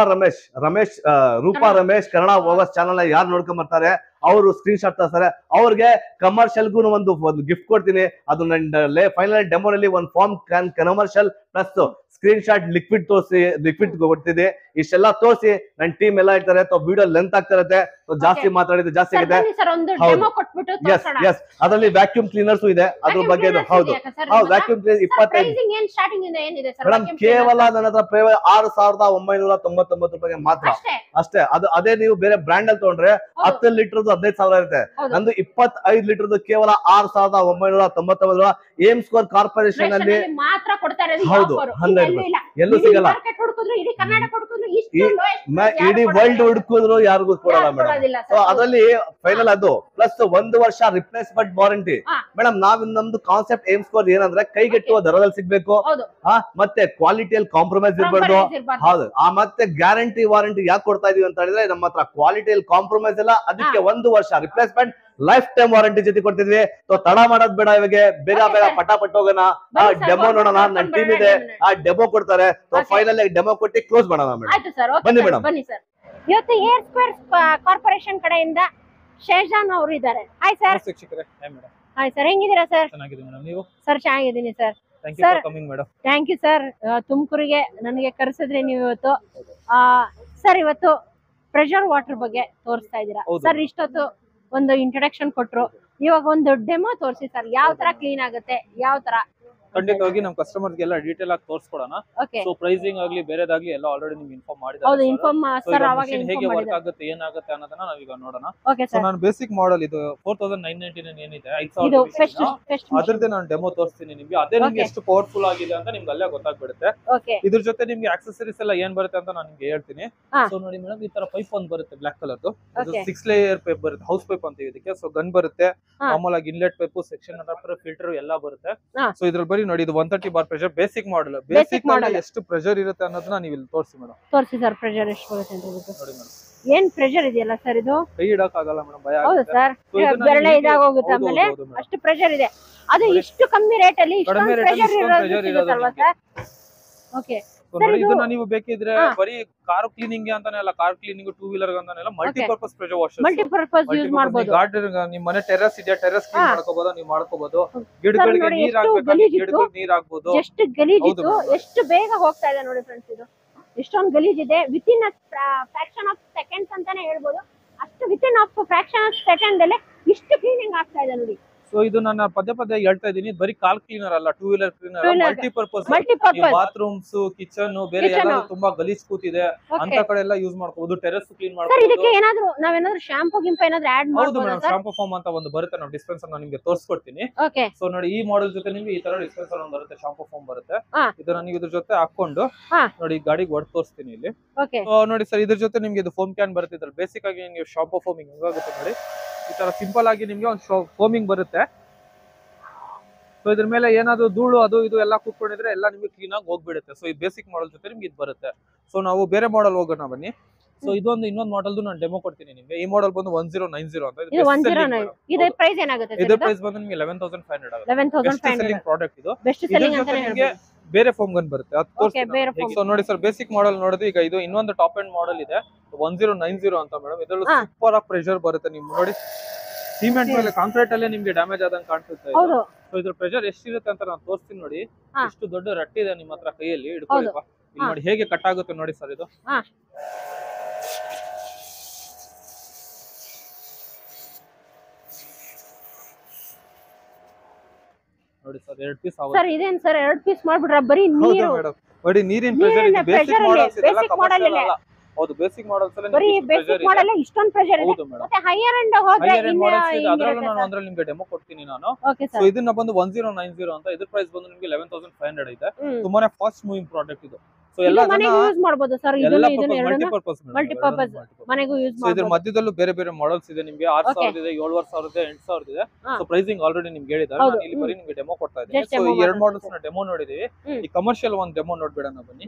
Ramesh Kannada vloggers channel ಯಾರು ನೋಡ್ಕೊಂಡ್ ಬರ್ತಾರೆ ಅವರು ಸ್ಕ್ರೀನ್ ಶಾಟ್ ತರ್ತಾರೆ. ಅವ್ರಿಗೆ ಕಮರ್ಷಿಯಲ್ಗೂ ಒಂದು ಗಿಫ್ಟ್ ಕೊಡ್ತೀನಿ. ಅದು ನನ್ನ ಫೈನಲ್ ಡೆಮೋನಲ್ಲಿ ಒಂದು foam can commercial plus screenshot liquid ಕೊಡ್ತಿದೆ. ಇಷ್ಟೆಲ್ಲ ತೋರಿಸಿ ನನ್ನ ಟೀಮ್ ಎಲ್ಲ ಇರ್ತಾರೆ. ವಿಡಿಯೋ ಲೆಂತ್ ಆಗ್ತಾ ಇರುತ್ತೆ. ಜಾಸ್ತಿ ಮಾತಾಡಿದ್ರೆ ಜಾಸ್ತಿ ಆಗಿದೆ. ಅದರಲ್ಲಿ ವ್ಯಾಕ್ಯೂಮ್ ಕ್ಲೀನರ್ಸ್ ಇದೆ. ಅದ್ರ ಬಗ್ಗೆ ಹೌದು ವ್ಯಾಕ್ಯೂಮ್ ಕ್ಲೀನರ್ 25 ಕೇವಲ ನನ್ನ ಹತ್ರ 6,999 ರೂಪಾಯಿಗೆ ಮಾತ್ರ ಅಷ್ಟೇ. ಅದೇ ನೀವು ಬೇರೆ ಬ್ರ್ಯಾಂಡ್ ಅಲ್ಲಿ ತಗೊಂಡ್ರೆ 10 ಲೀಟರ್ 15,000 ಇರುತ್ತೆ. ನಂದು 25 ಲೀಟರ್ ಕೇವಲ 6,999. ಏಮ್ ಸ್ಕೋರ್ ಕಾರ್ಪೊರೇಷನ್ ಅಲ್ಲಿ ಹೌದು 100 ಎಲ್ಲೂ ಸಿಗಲ್ಲ. ಇಡೀ ವರ್ಲ್ಡ್ ಹುಡುಕಿದ್ರು ಯಾರಿಗೂ ಕೊಡಲ್ಲ ಮೇಡಮ್. ಸೊ ಅದರಲ್ಲಿ ಫೈನಲ್ ಅದು ಪ್ಲಸ್ 1 ವರ್ಷ ರಿಪ್ಲೇಸ್ಮೆಂಟ್ ವಾರಂಟಿ. ಮೇಡಮ್ ನಮ್ದು ಕಾನ್ಸೆಪ್ಟ್ ಏಮ್ ಸ್ಕೋರ್ ಏನಂದ್ರೆ ಕೈಗೆಟ್ಟುವ ದರದಲ್ಲಿ ಸಿಗ್ಬೇಕು, ಮತ್ತೆ ಕ್ವಾಲಿಟಿಯಲ್ಲಿ ಕಾಂಪ್ರಮೈಸ್ ಇರಬಾರ್ದು. ಹೌದು, ಮತ್ತೆ ಗ್ಯಾರಂಟಿ ವಾರಂಟಿ ಯಾಕೆ ಕೊಡ್ತಾ ಇದೀವಿ ಅಂತ ಹೇಳಿದ್ರೆ ನಮ್ಮ ಹತ್ರ ಕ್ವಾಲಿಟಿಯಲ್ಲಿ ಕಾಂಪ್ರಮೈಸ್ ಇಲ್ಲ, ಅದಕ್ಕೆ 1 ವರ್ಷ ರಿಪ್ಲೇಸ್ಮೆಂಟ್ ಲೈಫ್ ಟೈಮ್ ವಾರಂಟಿ ಜೊತೆ ಕೊಡ್ತಿದ್ವಿ. ಸೊ ತಡ ಮಾಡೋದ್ ಬೇಡ, ಇವಾಗ ಬೇಗ ಪಟಾಪಟ್ ಹೋಗೋಣ, ಡೆಮೋ ನೋಡೋಣ. ನನ್ನ ಟೀಮ್ ಇದೆ, ಡೆಮೋ ಕೊಡ್ತಾರೆ. ಸೊ ಫೈನಲ್ ಡೆಮೋ ಕೊಟ್ಟು ಕ್ಲೋಸ್ ಮಾಡೋಣ ಮೇಡಮ್. ಬನ್ನಿ ಮೇಡಮ್. ಇವತ್ತು ಏರ್ ಸ್ಕ್ವೇರ್ ಕಾರ್ಪೊರೇಷನ್ ಕಡೆಯಿಂದ ಶೇಜಾನ್ ಅವರು ಇದ್ದಾರೆ. Hi sir. ಹಾಯ್ ಸರ್, ಹೆಂಗಿದ್ದೀರಾ ಸರ್? ಚೆನ್ನಾಗಿದ್ದೀನಿ ಮೇಡಮ್, ನೀವು? ಸರ್ ಚೆನ್ನಾಗಿದ್ದೀನಿ ಸರ್. Thank you sir. ತುಮಕೂರಿಗೆ ನನಗೆ ಕರೆಸಿದ್ರಿ ನೀವು ಇವತ್ತು. ಸರ್ ಇವತ್ತು ಪ್ರೆಷರ್ ವಾಟರ್ ಬಗ್ಗೆ ತೋರಿಸ್ತಾ ಇದ್ದೀರಾ ಸರ್. ಇಷ್ಟೊತ್ತು ಒಂದು ಇಂಟ್ರೊಡಕ್ಷನ್ ಕೊಟ್ರು, ಇವಾಗ ಒಂದು ಡೆಮೋ ತೋರಿಸಿ ಸರ್. ಯಾವ ತರ ಕ್ಲೀನ್ ಆಗುತ್ತೆ, ಯಾವ ತರ? ಖಂಡಿತವಾಗಿ ನಮ್ಮ ಕಸ್ಟಮರ್ಸ್ ಗೆಲ್ಲ ಡೀಟೇಲ್ ಆಗಿ ತೋರಿಸ್ಕೊಡೋಣ. ಸೊ ಪ್ರೈಸಿಂಗ್ ಆಗ್ಲಿ ಬೇರೆದಾಗ್ಲಿ ಎಲ್ಲ ಆಲ್ರೆಡಿ ನಿಮ್ಗೆ ಇನ್ಫಾರ್ಮ್ ಮಾಡಿದ್ದಾರೆ. ಹೌದು, ಇನ್ಫಾರ್ಮ್ ಸರ್. ಅವಾಗ ಹೇಗೆ ವರ್ಕ್ ಆಗುತ್ತೆ, ಏನಾಗುತ್ತೆ ಅನ್ನೋದನ್ನ ನಾವೀಗ ನೋಡೋಣ. ಸೊ ನಾನು ಬೇಸಿಕ್ ಮಾಡೆಲ್ ಇದು 4999 ಏನಿದೆ 5000, ಅದರದ್ದೇ ನಾನು ಡೆಮೋ ತೋರಿಸ್ತೀನಿ ನಿಮ್ಗೆ. ಅದೇ ನಿಮ್ಗೆ ಎಷ್ಟು ಪವರ್ಫುಲ್ ಆಗಿದೆ ಅಂತ ನಿಮ್ಗೆ ಅಲ್ಲೇ ಗೊತ್ತಾಗ್ಬಿಡುತ್ತೆ. ಇದ್ರ ಜೊತೆ ನಿಮ್ಗೆ ಆಕ್ಸೆಸರೀಸ್ ಎಲ್ಲ ಏನ್ ಬರುತ್ತೆ ಅಂತ ನಾನು ನಿಮ್ಗೆ ಹೇಳ್ತೀನಿ. ಸೊ ನೋಡಿ ಮೇಡಮ್, ಈ ತರ ಪೈಪ್ ಒಂದು ಬರುತ್ತೆ ಬ್ಲಾಕ್ ಕಲರ್, 6 ಲೇಯರ್ ಪೈಪ್ ಬರುತ್ತೆ, ಹೌಸ್ ಪೈಪ್ ಅಂತ ಇದಕ್ಕೆ. ಸೊ ಗನ್ ಬರುತ್ತೆ, ಮಾಮೂಲ್ ಆಗಿ inlet pipe, section adapter, filter ಎಲ್ಲ ಬರುತ್ತೆ. ಸೊ ಇದ್ರಲ್ಲಿ ಬರೀ ನೋಡಿ, ಇದು 130 bar pressure basic model. Basic model ಎಷ್ಟು ಪ್ರೆಷರ್ ಇರುತ್ತೆ ಅನ್ನೋದನ್ನ ನೀವು ಇಲ್ಲಿ ತೋರಿಸಿ ಮೇಡಮ್. ತೋರಿಸಿ ಸರ್, ಪ್ರೆಷರ್ ಎಷ್ಟು ಬರುತ್ತೆ ಅಂತ ನೋಡಿ ಮೇಡಮ್. ಏನ್ ಪ್ರೆಷರ್ ಇದೆಯಲ್ಲ ಸರ್, ಇದು ಕೈ ಇಡಕ್ ಆಗಲ್ಲ ಮೇಡಮ್, ಭಯ ಆಗುತ್ತೆ. ಹೌದು ಸರ್, ಬೆರಳೆ ಇದಾಗೋಗುತ್ತೆ. ಆಮೇಲೆ ಅಷ್ಟು ಪ್ರೆಷರ್ ಇದೆ. ಅದು ಇಷ್ಟು ಕಮ್ಮಿ ರೇಟ್ ಅಲ್ಲಿ ಇಷ್ಟೊಂದು ಪ್ರೆಷರ್ ಇರೋದಲ್ವಾ ಸರ್? ಓಕೆ. ಇದನ್ನ ನೀವು ಬೇಕಿದ್ರೆ ಬರೀ ಕಾರ್ ಕ್ಲೀನಿಂಗ್ ಅಂತಾನೆ ಅಲ್ಲ, ಕಾರ್ ಕ್ಲೀನಿಂಗ್, ಟೂ ವೀಲರ್ ಅಂತಾನೆ ಅಲ್ಲ, multipurpose pressure washer, multipurpose use ಮಾಡಬಹುದು. ಗಾರ್ಡನ್ ನಿಮ್ಮ ಮನೆ ಟೆರೆಸ್ ಇದೆ, ಟೆರೆಸ್ ಕ್ಲೀನ್ ಮಾಡ್ಕೋಬಹುದು, ನೀವು ಮಾಡ್ಕೋಬಹುದು. ಗಿಡಗಳಿಗೆ ನೀರ್ ಹಾಕ್ಬೇಕು, ಗಿಡಗಳಿಗೆ ನೀರ್ ಹಾಕ್ಬಹುದು. ಎಷ್ಟು ಗಲೀಜಿತ್ತು, ಎಷ್ಟು ಬೇಗ ಹೋಗ್ತಾ ಇದೆ ನೋಡಿ ಫ್ರೆಂಡ್ಸ್. ಇದು ಎಷ್ಟೊಂದು ಗಲೀಜಿದೆ. ವಿತಿನ್ ಫ್ರಾಕ್ಷನ್ ಆಫ್ ಸೆಕೆಂಡ್ಸ್ ಅಂತಾನೆ ಹೇಳ್ಬೋದು. ಅಷ್ಟು within of fraction of second ಅಲ್ಲೇ ಇಷ್ಟು ಕ್ಲೀನಿಂಗ್ ಆಗ್ತಾ ಇದೆ ನೋಡಿ. ಸೊ ಇದು ನಾನು ಪದೇ ಹೇಳ್ತಾ ಇದೀನಿ, ಬರೀ ಕಾರ್ ಕ್ಲೀನರ್ ಅಲ್ಲ, two wheeler cleaner, multipurpose. Bathrooms, kitchen, ಬೇರೆ ಎಲ್ಲಾದ್ರೂ ತುಂಬಾ ಗಲೀಜ್ ಕೂತಿದೆ ಅಂತ ಕಡೆ ಎಲ್ಲ ಯೂಸ್ ಮಾಡ್ಕೋಬಹುದು. ಟೆರೆಸ್ ಕ್ಲೀನ್ ಮಾಡ್ಕೋಬಹುದು. ಇದಕ್ಕೆ ಏನಾದ್ರೂ ನಾವೇನಾದ್ರೂ ಶಾಂಪೂ ಗಿಂಪು ಏನಾದ್ರೂ ಆಡ್ ಮಾಡಬಹುದು? ಹೌದು ಮೇಡಮ್, ಶಾಂಪೂ ಫಾರ್ಮ್ ಅಂತ ಒಂದು ಬರುತ್ತೆ, ನಾವು ಡಿಸ್ಪೆನ್ಸರ್ ನಾನು ನಿಮಗೆ ತೋರಿಸ್ಕೊಡ್ತೀನಿ. ಸೊ ನೋಡಿ, ಈ ಮಾಡೆಲ್ ಜೊತೆ ನಿಮ್ಗೆ ಈ ತರ ಡಿಸ್ಪೆನ್ಸರ್ ಒಂದು ಬರುತ್ತೆ, ಶಾಂಪೂ ಫಾರ್ಮ್ ಬರುತ್ತೆ. ಇದನ್ನ ನೀವು ಇದ್ರ ಜೊತೆ ಹಾಕೊಂಡು ನೋಡಿ ಗಾಡಿಗೆ ಹೊಡೆದು ತೋರಿಸ್ತೀನಿ ಇಲ್ಲಿ. ನೋಡಿ ಸರ್, ಇದ್ರ ಜೊತೆ ನಿಮ್ಗೆ ಇದು ಫೋಮ್ ಕ್ಯಾನ್ ಬರುತ್ತೆ. ಇದ್ರಲ್ಲಿ ಬೇಸಿಕ್ ಆಗಿ ನಿಮ್ಗೆ ಶಾಂಪೂ ಫೋಮಿಂಗ್ ಹೆಂಗಾಗುತ್ತೆ ನೋಡಿ, ಈ ತರ ಸಿಂಪಲ್ ಆಗಿ ನಿಮ್ಗೆ ಒಂದು ಫೋಮಿಂಗ್ ಬರುತ್ತೆ. ಸೊ ಇದ್ರ ಮೇಲೆ ಏನಾದ್ರು ಧೂಳು ಅದು ಇದು ಎಲ್ಲ ಕೂತ್ಕೊಂಡಿದ್ರೆ ಎಲ್ಲ ನಿಮ್ಗೆ ಕ್ಲೀನ್ ಆಗಿ ಹೋಗ್ಬಿಡುತ್ತೆ. ಸೊ ಈ ಬೇಸಿಕ್ ಮಾಡೆಲ್ ಜೊತೆ ನಿಮ್ಗೆ ಇದು ಬರುತ್ತೆ. ಸೊ ನಾವು ಬೇರೆ ಮಾಡೆಲ್ ಹೋಗೋಣ ಬನ್ನಿ. ಸೊ ಇನ್ನೊಂದು ಮಾಡೆಲ್ ನಾನು ಡೆಮೋ ಕೊಡ್ತೀನಿ ನಿಮ್ಗೆ. ಈ ಮಾಡೆಲ್ ಬಂದು 1090 ಅಂತ. ಇದು ಪ್ರೈಸ್ ಏನಾಗುತ್ತೆ? ಇದು ಪ್ರೈಸ್ ಬಂದು ನಿಮಗೆ 11500 ಆಗುತ್ತೆ. 11,500 ಪ್ರಾಡಕ್ಟ್ ಇದು. ಬೆಸ್ಟ್ ಸೆಲ್ಲಿಂಗ್ ಅಂತ ನಿಮಗೆ ಬೇರೆ ಫೋಮ್ ಗನ್ ಬರುತ್ತೆ, ಅದು ತೋರಿಸ್ತೀನಿ. ಸೊ ನೋಡಿ ಸರ್, ಬೇಸಿಕ್ ಮಾಡೆಲ್ ನೋಡಿದ್ರೆ ಈಗ ಇದು ಇನ್ನೊಂದು ಟಾಪ್ ಎಂಡ್ ಮಾಡೆಲ್ ಇದೆ, 1090 ಅಂತ ಮೇಡಮ್. ಇದರಲ್ಲಿ ಸೂಪರ್ ಆಗಿ ಪ್ರೆಷರ್ ಬರುತ್ತೆ. ನೀವು ನೋಡಿ, ಸಿಮೆಂಟ್ ಮೇಲೆ, ಕಾಂಕ್ರೀಟ್ ಅಲ್ಲೇ ನಿಮ್ಗೆ ಡ್ಯಾಮೇಜ್ ಆದಂಗೆ ಕಾಣಿಸುತ್ತೆ. ಸೊ ಇದ್ರ ಪ್ರೆಷರ್ ಎಷ್ಟಿರುತ್ತೆ ಅಂತ ನಾನು ತೋರಿಸ್ತೀನಿ ನೋಡಿ. ಎಷ್ಟು ದೊಡ್ಡ ರಟ್ಟಿ ಇದೆ ನಿಮ್ಮ ಹತ್ರ ಕೈಯಲ್ಲಿ ಹಿಡ್ಕೊಳ್ಳಿ. ಇಲ್ಲಿ ನೋಡಿ ಹೇಗೆ ಕಟ್ ಆಗುತ್ತೆ ನೋಡಿ ಸರ್. ಇದು ನೋಡಿ ಸರ್, 2 ಪೀಸ್ ಆಗುತ್ತೆ ಸರ್. ಇದೇನ್ ಸರ್ 2 ಪೀಸ್ ಮಾಡ್ಬಿಟ್ರ? ಬರೀ ನೀರು ಮೇಡಮ್, ಬರೀ ನೀರಿನ ಪ್ರೆಷರ್ ಇದೆ. ಬೇಸಿಕ್ ಮಾಡೆಲ್ಸ್ ಇದೆಲ್ಲ ಕಮರ್ಷಿಯಲ್ ಅಲ್ಲ. ಹೌದು, ಬೇಸಿಕ್ ಮಾಡೆಲ್ಸ್ ಎಲ್ಲ ಬರೀ ಬೇಸಿಕ್ ಮಾಡೆಲ್ ಇಷ್ಟೊಂದು ಪ್ರೆಷರ್ ಇದೆ. ಮತ್ತೆ ಹೈಯರ್ ಎಂಡ್ ಹೋದ್ರೆ ಅದರಲ್ಲೂ ನಾನು ಒಂದರಲ್ಲಿ ನಿಮಗೆ ಡೆಮೋ ಕೊಡ್ತೀನಿ ನಾನು. ಸೊ ಇದನ್ನ ಬಂದು 1090 ಅಂತ. ಇದ್ರ ಪ್ರೈಸ್ ಬಂದು ನಿಮಗೆ 11,500 ಇದೆ. ತುಂಬಾನೇ ಫಾಸ್ಟ್ ಮೂವಿಂಗ್ ಪ್ರಾಡಕ್ಟ್ ಇದು. ಸೊ ಎಲ್ಲ ಮನೆಗೂ ಯೂಸ್ ಮಾಡಬಹುದು ಸರ್. ಇದನ್ನ ಮಲ್ಟಿಪರ್ಪಸ್ ಮನೆಗೂ ಯೂಸ್ ಮಾಡಬಹುದು. ಇದ್ರ ಮಧ್ಯದಲ್ಲೂ ಬೇರೆ ಬೇರೆ ಮಾಡೆಲ್ಸ್ ಇದೆ ನಿಮಗೆ. 6000 ಇದೆ, 7000 ಇದೆ, 8000 ಇದೆ. ಸೊ ಪ್ರೈಸಿಂಗ್ ಆಲ್ರೆಡಿ ನಿಮ್ಗೆ ಹೇಳಿದ್ದಾರೆ. ನಾನು ಇಲ್ಲಿ ಬರೀ ನಿಮಗೆ ಡೆಮೋ ಕೊಡ್ತಾ ಇದ್ದೀನಿ. ಸೊ ಈ ಎರಡು ಮಾಡೆಲ್ಸ್ ನ ಡೆಮೋ ನೋಡಿದೀವಿ. ಈ ಕಮರ್ಷಿಯಲ್ ಒಂದು ಡೆಮೋ ನೋಡ್ಬಿಡೋಣ ಬನ್ನಿ.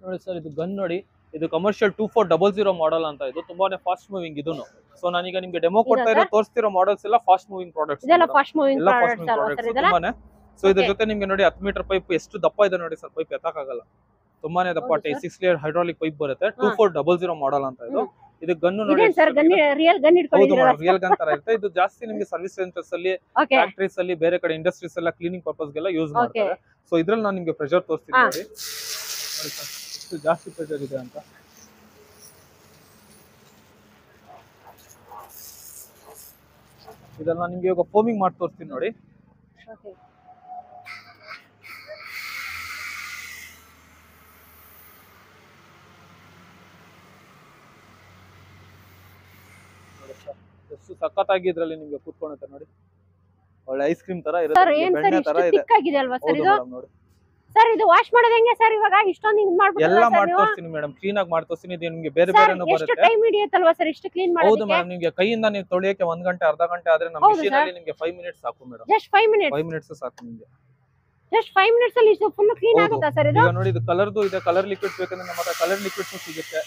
ನೋಡಿ ಸರ್, ಇದು ಗನ್ ನೋಡಿ, ಇದು ಕಮರ್ಷಿಯಲ್ 2400 ಮಾಡೆಲ್ ಅಂತ. ಇದು ತುಂಬಾನೇ ಫಾಸ್ಟ್ ಮೂವಿಂಗ್ ಇದನ್ನು. ಸೊ ನಾನೀಗ ನಿಮ್ಗೆ ಡೆಮೋ ಕೊಡ್ತಾ ಇರೋ ತೋರಿಸ್ತಿರೋ ಮಾಡೆಲ್ಸ್ ಎಲ್ಲ ಫಾಸ್ಟ್ ಮೂವಿಂಗ್ ಪ್ರಾಡಕ್ಟ್ಸ್. ಇದೆಲ್ಲ ಫಾಸ್ಟ್ ಮೂವಿಂಗ್ ಪ್ರಾಡಕ್ಟ್ಸ್ ತುಂಬಾನೇ. ಸೊ ಇದ್ರ ಜೊತೆ ನಿಮ್ಗೆ ನೋಡಿ 10 ಮೀಟರ್ ಪೈಪ್ ಎಷ್ಟು ದಪ್ಪ ಇದೆ ನೋಡಿ ಸರ್. ಪೈಪ್ ಎತ್ತಕ್ಕಾಗಲ್ಲ, ತುಂಬಾನೇ ದಪ್ಪ. 6 ಲೇಯರ್ ಹೈಡ್ರಾಲಿಕ್ ಪೈಪ್ ಬರುತ್ತೆ. 2400 ಮಾಡೆಲ್ ಅಂತ ಇದು. ಇದು ಗನ್ ನೋಡಿ, ರಿಯಲ್ ಗನ್ ಇಟ್ಕೊಂಡಿದ್ದೀರಾ? ರಿಯಲ್ ಗನ್ ತರ ಇರುತ್ತೆ. ಇದು ಜಾಸ್ತಿ ನಿಮಗೆ ಸರ್ವಿಸ್ ಸೆಂಟರ್ಸ್ ಅಲ್ಲಿ, ಫ್ಯಾಕ್ಟರೀಸ್ ಅಲ್ಲಿ, ಬೇರೆ ಕಡೆ ಇಂಡಸ್ಟ್ರೀಸ್ ಎಲ್ಲ ಕ್ಲೀನಿಂಗ್ ಪರ್ಪಸ್ ಗೆಲ್ಲ ಯೂಸ್ ಮಾಡ್ತಾರೆ. ಸೊ ಇದ್ರಲ್ಲಿ ನಾನು ನಿಮ್ಗೆ ಪ್ರೆಷರ್ ತೋರಿಸ್ತೀನಿ ನೋಡಿ. ಎಷ್ಟು ಜಾಸ್ತಿ ಪ್ರೆಷರ್ ಇದೆ ಅಂತ. ಇದನ್ನ ನಿಮ್ಗೆ ಇವಾಗ ಫೋಮಿಂಗ್ ಮಾಡಿ ತೋರಿಸ್ತೀನಿ ನೋಡಿ. ಎಷ್ಟು ಸಖತ್ತಾಗಿ ಇದ್ರಲ್ಲಿ ನಿಮ್ಗೆ ಕೂತ್ಕೊಳ್ಳುತ್ತೆ ನೋಡಿ. ಒಳ್ಳೆ ಐಸ್ ಕ್ರೀಮ್ ತರ ಇರುತ್ತೆ, ಬೆಣ್ಣೆ ತರ ಇದೆ. ನೋಡಿ ಸರ್ ಇದು ವಾಶ್ ಮಾಡೋದು ಹೆಂಗೆ ಸರ್? ಇವಾಗ ಇಷ್ಟೊಂದು ಇದು ಮಾಡ್ಬಿಟ್ಟು ಎಲ್ಲ ಮಾಡ್ತೋಸ್ತೀನಿ ಮೇಡಮ್, ಕ್ಲೀನ್ ಆಗಿ ಮಾಡ್ತೋಸ್ತೀನಿ. ಇದು ನಿಮ್ಗೆ ಬೇರೆ ಬೇರೆ ಎಷ್ಟು ಬರುತ್ತೆ. ಟೈಮ್ ಹಿಡಿಯುತ್ತಲ್ವಾ ಸರ್ ಇಷ್ಟು ಕ್ಲೀನ್ ಹೌದು ಮಾಡೋದಕ್ಕೆ? ಮೇಡಮ್, ನಿಮ್ಗೆ ಕೈಯಿಂದ ನೀವು ತೊಳೆಯಕ್ಕೆ 1 ಗಂಟೆ ಅರ್ಧ ಗಂಟೆ ಆದ್ರೆ ನಮ್ಮ ಹೌದು ಮಿಷಿನ್ sir. ಅಲ್ಲಿ ನಿಮ್ಗೆ 5 ಮಿನಿಟ್ಸ್ ಸಾಕು ಮೇಡಮ್. ಜಸ್ಟ್ 5 ಮಿನಿಟ್ಸ್ 5 ಮಿನಿಟ್ಸ್ ಸಾಕು ನಿಮ್ಗೆ. ಜಸ್ಟ್ 5 ಮಿನಿಟ್ಸ್ ಅಲ್ಲಿ ಇಷ್ಟು ಫುಲ್ ಕ್ಲೀನ್ ಹೌದು. ಆಗುತ್ತಾ ಸರ್ ಇದು? ಈಗ ನೋಡಿ, ಇದು ಕಲರ್ದು ಇದೆ. ಕಲರ್ ಲಿಕ್ವಿಡ್ಸ್ ಬೇಕಂದ್ರೆ ನಮ್ಮ ಹತ್ರ ಕಲರ್ ಲಿಕ್ವಿಡ್ಸ್ ಸಿಗುತ್ತೆ.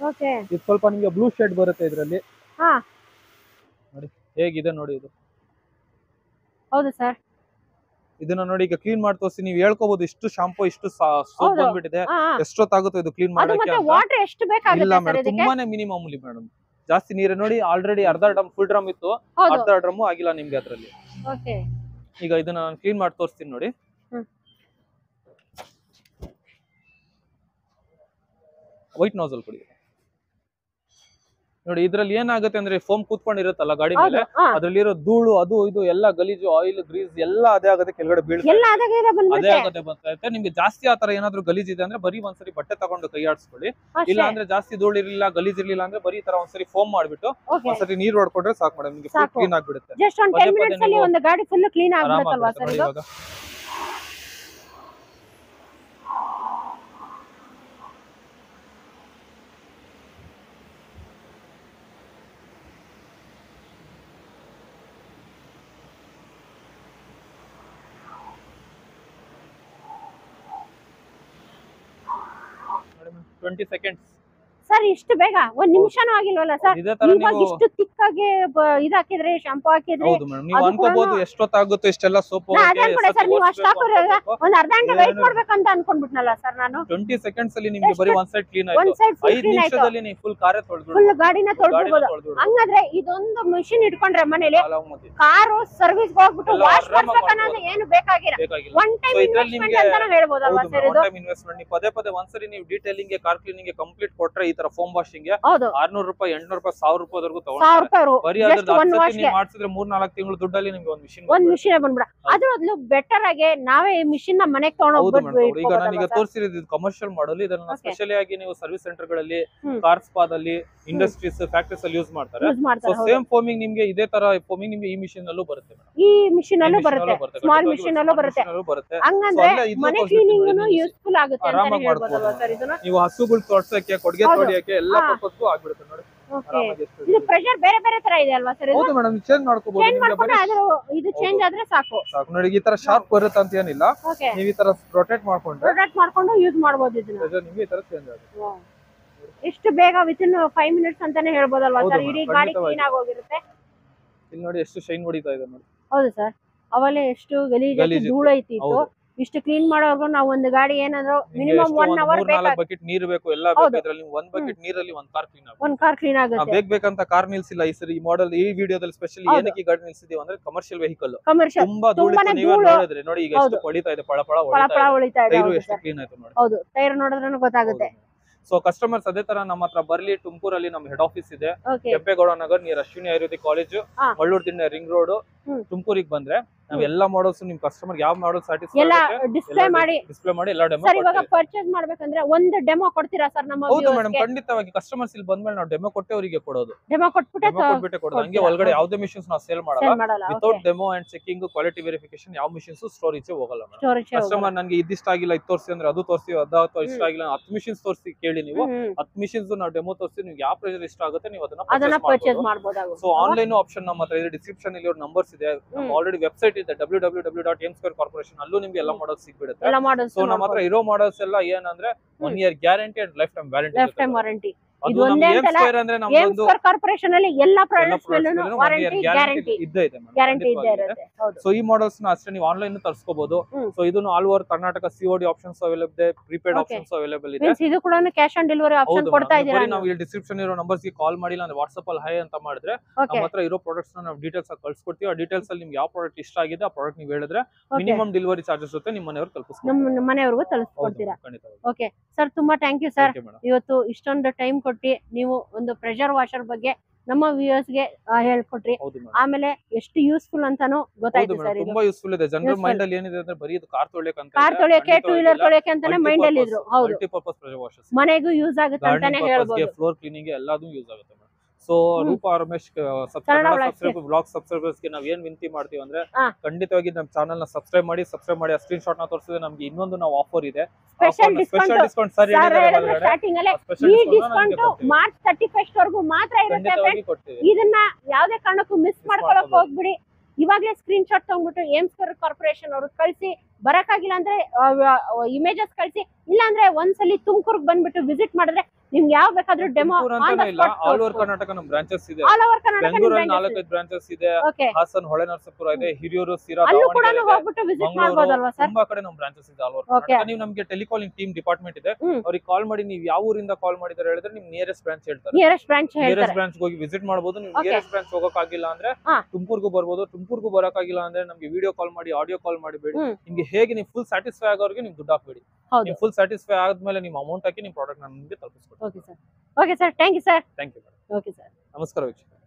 ಓಕೆ. ಇದು ಸ್ವಲ್ಪ ನಿಮ್ಗೆ ಬ್ಲೂ ಶೇಡ್ ಬರುತ್ತೆ ಇದರಲ್ಲಿ. ಹಾ ನೋಡಿ ಹೇಗಿದೆ ನೋಡಿ ಇದು. ಹೌದು ಸರ್. ಇದನ್ನ ನೋಡಿ ಈಗ ಕ್ಲೀನ್ ಮಾಡಿ ತೋರಿಸಿ. ನೀವು ಹೇಳ್ಕೋಬಹುದು ಇಷ್ಟು ಶಾಂಪೂ ಇಷ್ಟು ಸೋಪ್ ಬಂದ್ಬಿಟ್ಟಿದೆ, ಎಷ್ಟೊತ್ತಾಗುತ್ತೆ ಇದು ಕ್ಲೀನ್ ಅದು ಮಾಡಕ್ಕೆ ಮತ್ತೆ ಅಂತ. ವಾಟರ್ ಎಷ್ಟು ಇಲ್ಲ ಬೇಕಾಗುತ್ತೆ ಸರ್ ಮೇಡಮ್, ಇದಕ್ಕೆ? ತುಂಬಾನೇ ಮಿನಿಮಮ್ ಮೇಡಮ್. ಜಾಸ್ತಿ ನೀರು ನೋಡಿ, ಆಲ್ರೆಡಿ ಅರ್ಧ ಡ್ರಮ್ ಫುಲ್ ಡ್ರಮ್ ಇತ್ತು, ಹೌದು. ಅರ್ಧ ಡ್ರಮ್ ಆಗಿಲ್ಲ ನಿಮ್ಗೆ ಅದ್ರಲ್ಲಿ. ಓಕೆ. ಈಗ ಇದನ್ನ ನಾನು ಕ್ಲೀನ್ ಮಾಡಿ ತೋರಿಸ್ತೀನಿ ನೋಡಿ. ವೈಟ್ ನೋಸಲ್ ಕೊಡಿ ನೋಡಿ. ಇದ್ರಲ್ಲಿ ಏನಾಗುತ್ತೆ ಅಂದ್ರೆ ಫೋಮ್ ಕೂತ್ಕೊಂಡಿರುತ್ತಲ್ಲ ಗಾಡಿ ಮೇಲೆ, ಅದ್ರಲ್ಲಿರೋ ಧೂಳು ಅದು ಇದು ಎಲ್ಲ ಗಲೀಜು, ಆಯಿಲ್ ಗ್ರೀಸ್ ಎಲ್ಲ ಅದೇ ಆಗುತ್ತೆ, ಕೆಳಗಡೆ ಬೀಳುತ್ತೆ, ಎಲ್ಲ ಅದೇ ಅದೇ ಆಗತ್ತೆ ಬರ್ತಾ. ನಿಮ್ಗೆ ಜಾಸ್ತಿ ಆತರ ಏನಾದ್ರು ಗಲೀಜ್ ಇದೆ ಅಂದ್ರೆ ಬರೀ ಒಂದ್ಸರಿ ಬಟ್ಟೆ ತಗೊಂಡು ಕೈ ಆಡಿಸ್ಕೊಳ್ಳಿ. ಇಲ್ಲ ಅಂದ್ರೆ ಜಾಸ್ತಿ ಧೂಳು ಇರ್ಲಿಲ್ಲ, ಗಲೀಜ್ ಇರ್ಲಿಲ್ಲ ಅಂದ್ರೆ ಬರೀ ತರ ಒಂದ್ಸರಿ ಫೋಮ್ ಮಾಡ್ಬಿಟ್ಟು ಒಂದ್ಸರಿ ನೀರ್ ಹೊಡ್ಕೊಂಡ್ರೆ ಸಾಕು ಮೇಡಮ್, ನಿಮ್ಗೆ ಫುಲ್ ಕ್ಲೀನ್ ಆಗ್ಬಿಡುತ್ತೆ. ಜಸ್ಟ್ ಒಂದು 10 ಮಿನಿಟ್ಸ್ ಅಲ್ಲಿ ಒಂದು ಗಾಡಿ ಫುಲ್ ಕ್ಲೀನ್ ಆಗ್ಬಿಡುತ್ತಲ್ವಾ ಸರ್ ಇದು? ಇವಾಗ ಮೇಡಮ್ 20 seconds. ಸರ್ ಇಷ್ಟು ಬೇಗ? ಒಂದ್ ನಿಮಿಷನೂ ಆಗಿಲ್ವಲ್ಲ ಸರ್? ಇದೇ ತರ ಇವಾಗ ನೀವು ಇಷ್ಟು ತಿಕ್ಕಾಗಿ ಇದು ಹಾಕಿದ್ರೆ, ಶಾಂಪೂ ಹಾಕಿದ್ರೆ ಹೌದು ಮೇಡಮ್, ನೀವು ಅನ್ಕೋಬಹುದು ಎಷ್ಟೊತ್ತಾಗುತ್ತೆ ಇಷ್ಟೆಲ್ಲ ಸೋಪ್ ಅದೇ ಅನ್ಕೊಂಡೆ ಸರ್. ನೀವು ಅಷ್ಟು ಹಾಕೋದ್ರಾಗ ಒಂದ್ ಅರ್ಧ ಗಂಟೆ ವೈಟ್ ಮಾಡ್ಬೇಕಂತ ಅನ್ಕೊಂಡ್ಬಿಟ್ನಲ್ಲ ಸರ್ ನಾನು. 20 seconds ಅಲ್ಲಿ ನಿಮ್ಗೆ ಬರೀ ಒಂದ್ ಸೈಡ್ ಕ್ಲೀನ್ ಒಂದ್ ಆಯ್ತು. ಸೈಡ್ ಫುಲ್ 5 ಕ್ಲೀನ್ ಆಯ್ತು, ನಿಮಿಷದಲ್ಲಿ ನೀವು ಫುಲ್ ಕಾರೇ ತೊಳೆದ್ಬಿಡ್ಬೋದು, ಫುಲ್ ಗಾಡಿನ ತೊಳ್ಬಿಡ್ಬೋದು. ಹಂಗಾದ್ರೆ ಇದೊಂದು ಮಿಷಿನ್ ಇಟ್ಕೊಂಡ್ರೆ ಮನೇಲಿ ಕಾರು ಸರ್ವಿಸ್ ಹೋಗ್ಬಿಟ್ಟು ವಾಶ್ ಮಾಡ್ಬೇಕನ್ನೋದು ಏನು ಬೇಕಾಗಿಲ್ಲ, ಒನ್ ಟೈಮ್ ಇನ್ವೆಸ್ಟ್ಮೆಂಟ್ ಅಂತಾನು ಹೇಳ್ಬೋದಲ್ವಾ ಸರ್ ಇದು? ಇನ್ವೆಸ್ಟ್ಮೆಂಟ್ ನೀವು ಪದೇ ಪದೇ ಒಂದ್ಸರಿ ನೀವು ಡೀಟೇಲಿಂಗ್ ಗೆ ಕಾರ್ ಕ್ಲೀನಿಂಗ್ ಗೆ ಕಂಪ್ಲೀಟ್ ಕೊಟ್ರೆ ಈ ತರ ಫೋಮ್ ವಾಷಿಂಗ್ ಗೆ ಹೌದು 600 ರೂಪಾಯಿ 800 ರೂಪಾಯಿ 1000 ರೂಪಾಯಿವರೆಗೂ 1000 ತಗೊಳ್ತಾರೆ. ರೂಪಾಯಿ ಬರೀ just ಅದ್ರ one wash ಗೆ ಮಾಡಿಸಿದ್ರೆ 3-4 ತಿಂಗಳು ದುಡ್ಡಲ್ಲಿ ನಿಮ್ಗೆ ಒಂದ್ ಮಿಷಿನ್ ಬಂದ್ಬಿಡ. ಅದ್ರಲ್ಲೂ ಬೆಟರ್ ಆಗಿ ನಾವೇ ಈ ಮಿಷಿನ್ ನ ಮನೆಗೆ ತಗೊಂಡೋಗ್ಬಿಟ್ಟು ಈಗ ನಾನೀಗ ತೋರಿಸಿರೋದು ಕಮರ್ಷಿಯಲ್ ಮಾಡಲ್. ಇದನ್ನ ಸ್ಪೆಷಲಿ ಆಗಿ ನೀವು ಸರ್ವಿಸ್ ಸೆಂಟರ್ ಗಳಲ್ಲಿ, ಕಾರ್ ಸ್ಪಾದಲ್ಲಿ, ಇಂಡಸ್ಟ್ರೀಸ್, ಫ್ಯಾಕ್ಟರೀಸ್ ಅಲ್ಲಿ ಯೂಸ್ ಮಾಡ್ತಾರೆ. ಸೊ ಸೇಮ್ ಫೋಮಿಂಗ್ ನಿಮ್ಗೆ ಇದೇ ತರ ಫೋಮಿಂಗ್ ನಿಮ್ಗೆ ಈ ಮಿಷಿನ್ ಅಲ್ಲೂ ಬರುತ್ತೆ, ಈ ಮಿಷಿನ್ ಅಲ್ಲೂ ಬರುತ್ತೆ, ಸ್ಮಾಲ್ ಮಿಷಿನ್ ಅಲ್ಲೂ ಬರುತ್ತೆ. ಹಂಗಂದ್ರೆ ಮನೆ ಕ್ಲೀನಿಂಗ್ ಯೂಸ್ಫುಲ್ ಆಗುತ್ತೆ ಅಂತ ಹೇಳ್ಬೋದಲ್ವಾ ಸರ್ ಇದನ್ನ? ನೀವು ಹಸುಗಳು ತೊಡ್ಸಕ್ಕೆ, ಕೊಡುಗೆ ತೊಡಿಯಕ್ಕೆ ಎಲ್ಲ ಪರ್ಪಸ್ಗೂ ಆಗ್ಬಿಡುತ್ತೆ ನೋಡಿ. ಇದು ಪ್ರೆಷರ್ ಬೇರೆ ಬೇರೆ ತರ ಇದೆ ಅಲ್ವಾ ಸರ್? ಹೌದು ಮೇಡಮ್, ಚೇಂಜ್ ಮಾಡ್ಕೋಬಹುದು. ಚೇಂಜ್ ಮಾಡ್ಕೊಂಡ್ರೆ ಇದು ಚೇಂಜ್ ಆದ್ರೆ ಸಾಕು. ನೋಡಿ ಈ ತರ ಶಾರ್ಪ್ ಬರುತ್ತೆ ಅಂತ ಏನಿಲ್ಲ, ನೀವು ಈ ತರ ರೊಟೇಟ್ ಮಾಡ್ಕೊಂಡು ಯೂಸ್ ಮಾಡಬಹುದು ಇದನ್ನ. ನಿಮ್ಗೆ ಈ ತರ ಚೇಂಜ್ ಆಗುತ್ತೆ. ಎಷ್ಟು ಬೇಗ ವಿತಿನ್ 5 ಮಿನಿಟ್ಸ್ ಅಂತಾನೆ ಹೇಳ್ಬೋದಲ್ವಾ ಸರ್? ಇಡೀ ಗಾಡಿ ಕ್ಲೀನ್ ಆಗೋಗಿರುತ್ತೆ. ಇಲ್ಲಿ ನೋಡಿ ಎಷ್ಟು ಶೈನ್ ಹೊಡಿತಾ ಇದೆ ನೋಡಿ. ಹೌದು ಸರ್, ಅವಲೇ ಎಷ್ಟು ಗಲೀಜು ಧೂಳು ಐತಿತ್ತು. ಇಷ್ಟು ಕ್ಲೀನ್ ಮಾಡೋರ್ಗು ನಾವು ಒಂದು ಗಾಡಿ ಏನಾದ್ರು ಮಿನಿಮಮ್ 1 ಅವರ್ ಬೇಕು. 4 ಬಕೆಟ್ ನೀರು ಬೇಕು, ಎಲ್ಲ ಬೇಕು. ಇದ್ರಲ್ಲಿ 1 ಬಕೆಟ್ ನೀರಲ್ಲಿ 1 ಕಾರ್ ಕ್ಲೀನ್ ಆಗುತ್ತೆ. 1 ಕಾರ್ ಕ್ಲೀನ್ ಆಗುತ್ತೆ. ಬೇಕಂತ ಕಾರ್ ನಿಲ್ಸಿಲ್ಲ ಈ ಸರಿ. ಈ ಮಾಡೆಲ್ ಈ ವಿಡಿಯೋದಲ್ಲಿ ಸ್ಪೆಷಲಿ ಏನಕ್ಕೆ ಈ ಗಾಡಿ ನಿಲ್ಸಿದೀವಿ ಅಂದ್ರೆ ಕಮರ್ಷಿಯಲ್ ವೆಹಿಕಲ್, ತುಂಬಾ ಧೂಳು ನೀವು ನೋಡಿದ್ರೆ ನೋಡಿ ಈಗ ಎಷ್ಟು ಹೊಡಿತಾ ಇದೆ, ಪಳ ಪಳ ಹೊಡಿತಾ ಇದೆ. ಟೈರ್ ಎಷ್ಟು ಕ್ಲೀನ್ ಆಯ್ತು ನೋಡಿ. ಹೌದು, ಟೈರ್ ನೋಡಿದ್ರೆ ಗೊತ್ತಾಗುತ್ತೆ. ಸೊ ಕಸ್ಟಮರ್ಸ್ ಅದೇ ತರ ನಮ್ಮ ಹತ್ರ ಬರ್ಲಿ. ತುಮಕೂರಲ್ಲಿ ನಮ್ಮ ಹೆಡ್ ಆಫೀಸ್ ಇದೆ, Kempegowda Nagar near Ashwini ayurvedic college, Mallur Dinne ring road. ತುಮಕೂರಿಗೆ ಬಂದ್ರೆ ನಾವ್ ಎಲ್ಲಾ ಮಾಡಲ್ಸ್ ನಿಮ್ ಕಸ್ಟಮರ್ ಯಾವ ಮಾಡಲ್ ಸ್ಯಾಟಿಸ್ಫೈ ಡಿಸ್ಪ್ಲೇ ಮಾಡಿ ಎಲ್ಲ ಡೆಮೋ ಸರ್. ಇವಾಗ ಪರ್ಚೇಸ್ ಮಾಡ್ಬೇಕಂದ್ರೆ ಒಂದು ಡೆಮೋ ಕೊಡ್ತೀರಾ ಸರ್ ನಮ್ಮ ಹೌದು ಮೇಡಮ್, ಖಂಡಿತವಾಗಿ. ಕಸ್ಟಮರ್ಸ್ ಇಲ್ಲಿ ಬಂದ್ಮೇಲೆ ನಾವು ಡೆಮೋ ಕೊಟ್ಟೆ ಅವರಿಗೆ ಕೊಡೋದು. ಡೆಮೋ ಕೊಟ್ಬಿಟ್ಟೆ ಕೊಡೋದು. ಹಂಗೆ ಒಳಗಡೆ ಯಾವುದೇ ಮಿಷನ್ಸ್ ನಾವು ಸೇಲ್ ಮಾಡಲ್ಲ. Without demo and checking, quality verification ಯಾವ ಮಿಷನ್ಸ್ ಸ್ಟೋರೇಜ್ ಹೋಗಲ್ಲ ಮೇಡಮ್. ಕಸ್ಟಮರ್ ನನಗೆ ಇದಿಷ್ಟ ಆಗಿಲ್ಲ, ಇದು ತೋರಿಸಿ ಅಂದ್ರೆ ಅದು ತೋರಿಸಿ, ಅದಾವ ಇಷ್ಟ ಆಗಿಲ್ಲ 10 ಮಿಷನ್ಸ್ ತೋರಿಸಿ ಕೇಳಿ ನೀವು. 10 ಮಿಷನ್ಸ್ ನಾವು ಡೆಮೋ ತೋರಿಸಿ, ನೀವು ಯಾವ ಪ್ರೈಸ್ ಇಷ್ಟ ಆಗುತ್ತೆ ನೀವು ಅದನ್ನ ಪರ್ಚೇಸ್ ಮಾಡಬಹುದು. ಸೊ ಆನ್ಲೈನ್ ಆಪ್ಷನ್ ನಮ್ಮ ಹತ್ರ ಇದೆ. ಡಿಸ್ಕ್ರಿಪ್ಷನ್ ಅಲ್ಲಿ ಅವ್ರ ನಂಬರ್ಸ್ ಇದೆ. ಆಲ್ರೆಡಿ ವೆಬ್ಸೈಟ್ ಇದೆ www.m2corporation. ಅಲ್ಲೂ ನಿಮ್ಗೆ ಎಲ್ಲ ಮಾಡಲ್ಸ್ ಸಿಗ್ಬಿಡುತ್ತೆ. ಸೊ ನಮ್ಮ ಹತ್ರ ಇರೋ ಮಾಡಲ್ಸ್ ಎಲ್ಲ ಏನಂದ್ರೆ 1 year guarantee and life time warranty. ಇದು ಒಂದೇ ಅಂದ್ರೆ ನಮ್ಮದು ಕಾರ್ಪೊರೇಷನ್ ಅಲ್ಲಿ ಎಲ್ಲಾ ಪ್ರಾಡಕ್ಟ್ಸ್ ಮೇಲೂ ವಾರಂಟಿ ಗ್ಯಾರಂಟಿ ಇದ್ದೇ ಇರುತ್ತೆ. ಸೊ ಈ ಮಾಡಲ್ಸ್ ನ ಅಷ್ಟೇ ನೀವು ಆನ್ಲೈನ್ ತರಿಸ್ಕೋಬಹುದು. ಸೊ ಇದನ್ನು all over Karnataka COD options available ಇದೆ, ಪ್ರೀಪೇಡ್ ಆಪ್ಷನ್ಸ್ ಅವೈಲೇಬಲ್ ಇದೆ. ಇದು ಕೂಡ ಕ್ಯಾಶ್ ಆನ್ ಡೆಲಿವರಿ ಆಪ್ಷನ್ ಕೊಡ್ತಾ ಇದ್ದೀರಾ? ನಾವು ಇಲ್ಲಿ ಡಿಸ್ಕ್ರಿಪ್ಷನ್ ಇರೋ ನಂಬರ್ಸ್ ಗೆ ಕಾಲ್ ಮಾಡಿಲ್ಲ ಅಂದ್ರೆ ವಾಟ್ಸ್ಆಪ್ ಅಲ್ಲಿ ಹೈ ಅಂತ ಮಾಡಿದ್ರೆ ನಮ್ಮ ಹತ್ರ ಇರೋ ಪ್ರಾಡಕ್ಟ್ಸ್ ನ ನಾವು ಡೀಟೇಲ್ಸ್ ಆಗಿ ಕಳ್ಸಿಕೊಡ್ತೀವಿ. ಆ ಡೀಟೇಲ್ಸ್ ಅಲ್ಲಿ ನಿಮ್ಗೆ ಯಾವ ಪ್ರಾಡಕ್ಟ್ ಇಷ್ಟ ಆಗಿದೆ ಆ ಪ್ರಾಡಕ್ಟ್ ನೀವು ಹೇಳಿದ್ರೆ ಮಿನಿಮಮ್ ಡೆಲಿವರಿ ಚಾರ್ಜಸ್ ಜೊತೆ ನಿಮ್ಮ ಮನೆಯವರು ತಲುಪಿಸ್ತೀವಿ. ನಮ್ಮ ಮನೆಯವರೆಗೂ ತಲುಪಿಸ್ಕೊಡ್ತೀರಾ? ಓಕೆ ಸರ್, ತುಂಬಾ ಥ್ಯಾಂಕ್ ಯು ಸರ್. ಇವತ್ತು ಇಷ್ಟೊಂದು ಟೈಮ್ ಕೊಟ್ಟು ನೀವು ಒಂದು ಪ್ರೆಷರ್ ವಾಷರ್ ಬಗ್ಗೆ ನಮ್ಮ ವ್ಯೂಯರ್ಸ್ ಗೆ ಹೇಳ್ಕೊಟ್ರಿ. ಆಮೇಲೆ ಎಷ್ಟು ಯೂಸ್ಫುಲ್ ಅಂತಾನು ಗೊತ್ತಾಯ್ತು ಸರ್. ತುಂಬಾ ಯೂಸ್ಫುಲ್ ಇದೆ. ಜನರ ಮೈಂಡ್ ಅಲ್ಲಿ ಏನಿದೆ ಅಂದ್ರೆ ಬರೀ ಇದು ಕಾರ್ ತೊಳೆಯಕ್ಕೆ ಅಂತ, ಕಾರ್ ತೊಳೆಯಕ್ಕೆ, 2 ವೀಲರ್ ತೊಳೆಯಕ್ಕೆ ಅಂತಾನೆ ಮೈಂಡ್ ಅಲ್ಲಿ ಇದ್ರು. ಹೌದು, ಮಲ್ಟಿಪರ್ಪಸ್ ಪ್ರೆಷರ್ ವಾಷರ್ಸ್ ಮನೆಗೂ ಯೂಸ್ ಆಗುತ್ತೆ ಅಂತಾನೆ ಹೇಳ್ಬೋದು. ಫ್ಲೋರ್ ಕ್ಲೀನಿಂಗ್ ಎಲ್ಲದೂ ಯೂಸ್ ಆಗುತ್ತೆ. So Roopa Ramesh blog subscribers ಗೆ ನಾವ್ ಏನ್ ವಿನಂತಿ ಮಾಡ್ತೀವಿ ಅಂದ್ರೆ ಖಂಡಿತವಾಗಿ ನಮ್ಮ ಚಾನಲ್ ನ ಸಬ್ಸ್ಕ್ರೈಬ್ ಮಾಡಿ ಆ ಸ್ಕ್ರೀನ್ ಶಾಟ್ ನ ತೋರಿಸಿದ್ರೆ ನಮ್ಗೆ ಇನ್ನೊಂದು ನಾವು ಆಫರ್ ಇದೆ, ಸ್ಪೆಷಲ್ ಡಿಸ್ಕೌಂಟ್ ಸರ್ ಸ್ಟಾರ್ಟಿಂಗ್ ಅಲ್ಲೇ ಈ ಡಿಸ್ಕೌಂಟ್ ಮಾರ್ಚ್ 31st ವರೆಗೂ ಮಾತ್ರ ಇರುತ್ತೆ ಫ್ರೆಂಡ್ಸ್. ಇದನ್ನ ಯಾವುದೇ ಕಾರಣಕ್ಕೂ ಮಿಸ್ ಮಾಡ್ಕೊಳಕ್ ಹೋಗ್ಬಿಡಿ. ಇವಾಗಲೇ ಸ್ಕ್ರೀನ್ ಶಾಟ್ ತಗೊಂಡ್ಬಿಟ್ಟು ಏಮ್ಸ್ಕರ್ ಕಾರ್ಪೊರೇಷನ್ ಅವ್ರಿಗೆ ಕಳಿಸಿ, ಬರಕ್ಕಾಗಿಲ್ಲ ಅಂದ್ರೆ ಇಮೇಜಸ್ ಕಳಿಸಿ, ಇಲ್ಲ ಅಂದ್ರೆ ಒಂದ್ಸಲಿ ತುಮಕೂರ್ಗ್ ಬಂದ್ಬಿಟ್ಟು ವಿಸಿಟ್ ಮಾಡಿದ್ರೆ ನಿಮ್ಗೆ ಯಾವ ಬೇಕಾದ್ರೂ ಡೆಮೋ ಆಲ್ ಓವರ್ ಕರ್ನಾಟಕ ನಮ್ಮ ಬ್ರಾಂಚೆಸ್ ಇದೆ. ಬೆಂಗಳೂರಲ್ಲಿ 4-5 ಬ್ರಾಂಚೆಸ್ ಇದೆ, ಹಾಸನ್, ಹೊಳೆನರಸೀಪುರ ಇದೆ, ಹಿರಿಯೂರು, ಸಿರಾ, ತುಂಬಾ ಕಡೆ ನಮ್ಮ ಬ್ರಾಂಚೆಸ್ ಇದೆ ಆಲ್ ಓವರ್ ಕರ್ನಾಟಕ. ನೀವು ನಮಗೆ ಟೆಲಿಕಾಲಿಂಗ್ ಟೀಮ್ ಡಿಪಾರ್ಟ್ಮೆಂಟ್ ಇದೆ, ಅವ್ರಿಗೆ ಕಾಲ್ ಮಾಡಿ ನೀವು ಯಾವ ಊರಿಂದ ಕಾಲ್ ಮಾಡಿದ್ರೆ ಹೇಳಿದ್ರೆ ನಿಮ್ ನಿಯರೆಸ್ಟ್ ಬ್ರಾಂಚ್ ಹೇಳ್ತಾರೆ. ನಿಯರೆಸ್ಟ್ ಬ್ರಾಂಚ್ ಹೋಗಿ ವಿಸಿಟ್ ಮಾಡಬಹುದು. ನೀವು ನಿಯರೆಸ್ಟ್ ಬ್ರಾಂಚ್ ಹೋಗಕ್ಕಾಗಿಲ್ಲ ಅಂದ್ರೆ ತುಮಕೂರ್ಗೂ ಬರ್ಬೋದು. ತುಮಕೂರ್ಗೂ ಬರಕ್ಕಾಗಿಲ್ಲ ಅಂದ್ರೆ ನಮ್ಗೆ ವಿಡಿಯೋ ಕಾಲ್ ಮಾಡಿ, ಆಡಿಯೋ ಕಾಲ್ ಮಾಡಬೇಡಿ. ನಿಮ್ಗೆ ಹೇಗೆ ನೀವು ಫುಲ್ ಸ್ಯಾಟಿಸ್ಫೈ ಆಗೋರಿಗೆ ನೀವು ದುಡ್ಡು ಹಾಕ್ಬೇಡಿ. ನೀವು ಫುಲ್ ಸ್ಯಾಟಿಸ್ಫೈ ಆದ್ಮೇಲೆ ನಿಮ್ಮ ಅಮೌಂಟ್ ಹಾಕಿ ನಿಮ್ಮ ಪ್ರಾಡಕ್ಟ್ ನಿಮಗೆ ತಲುಪಿಸ್ಕೊಡ್ತೀವಿ. Okay sir, thank you sir. Thank you. Okay sir, ನಮಸ್ಕಾರ ವೀಕ್ಷಕ.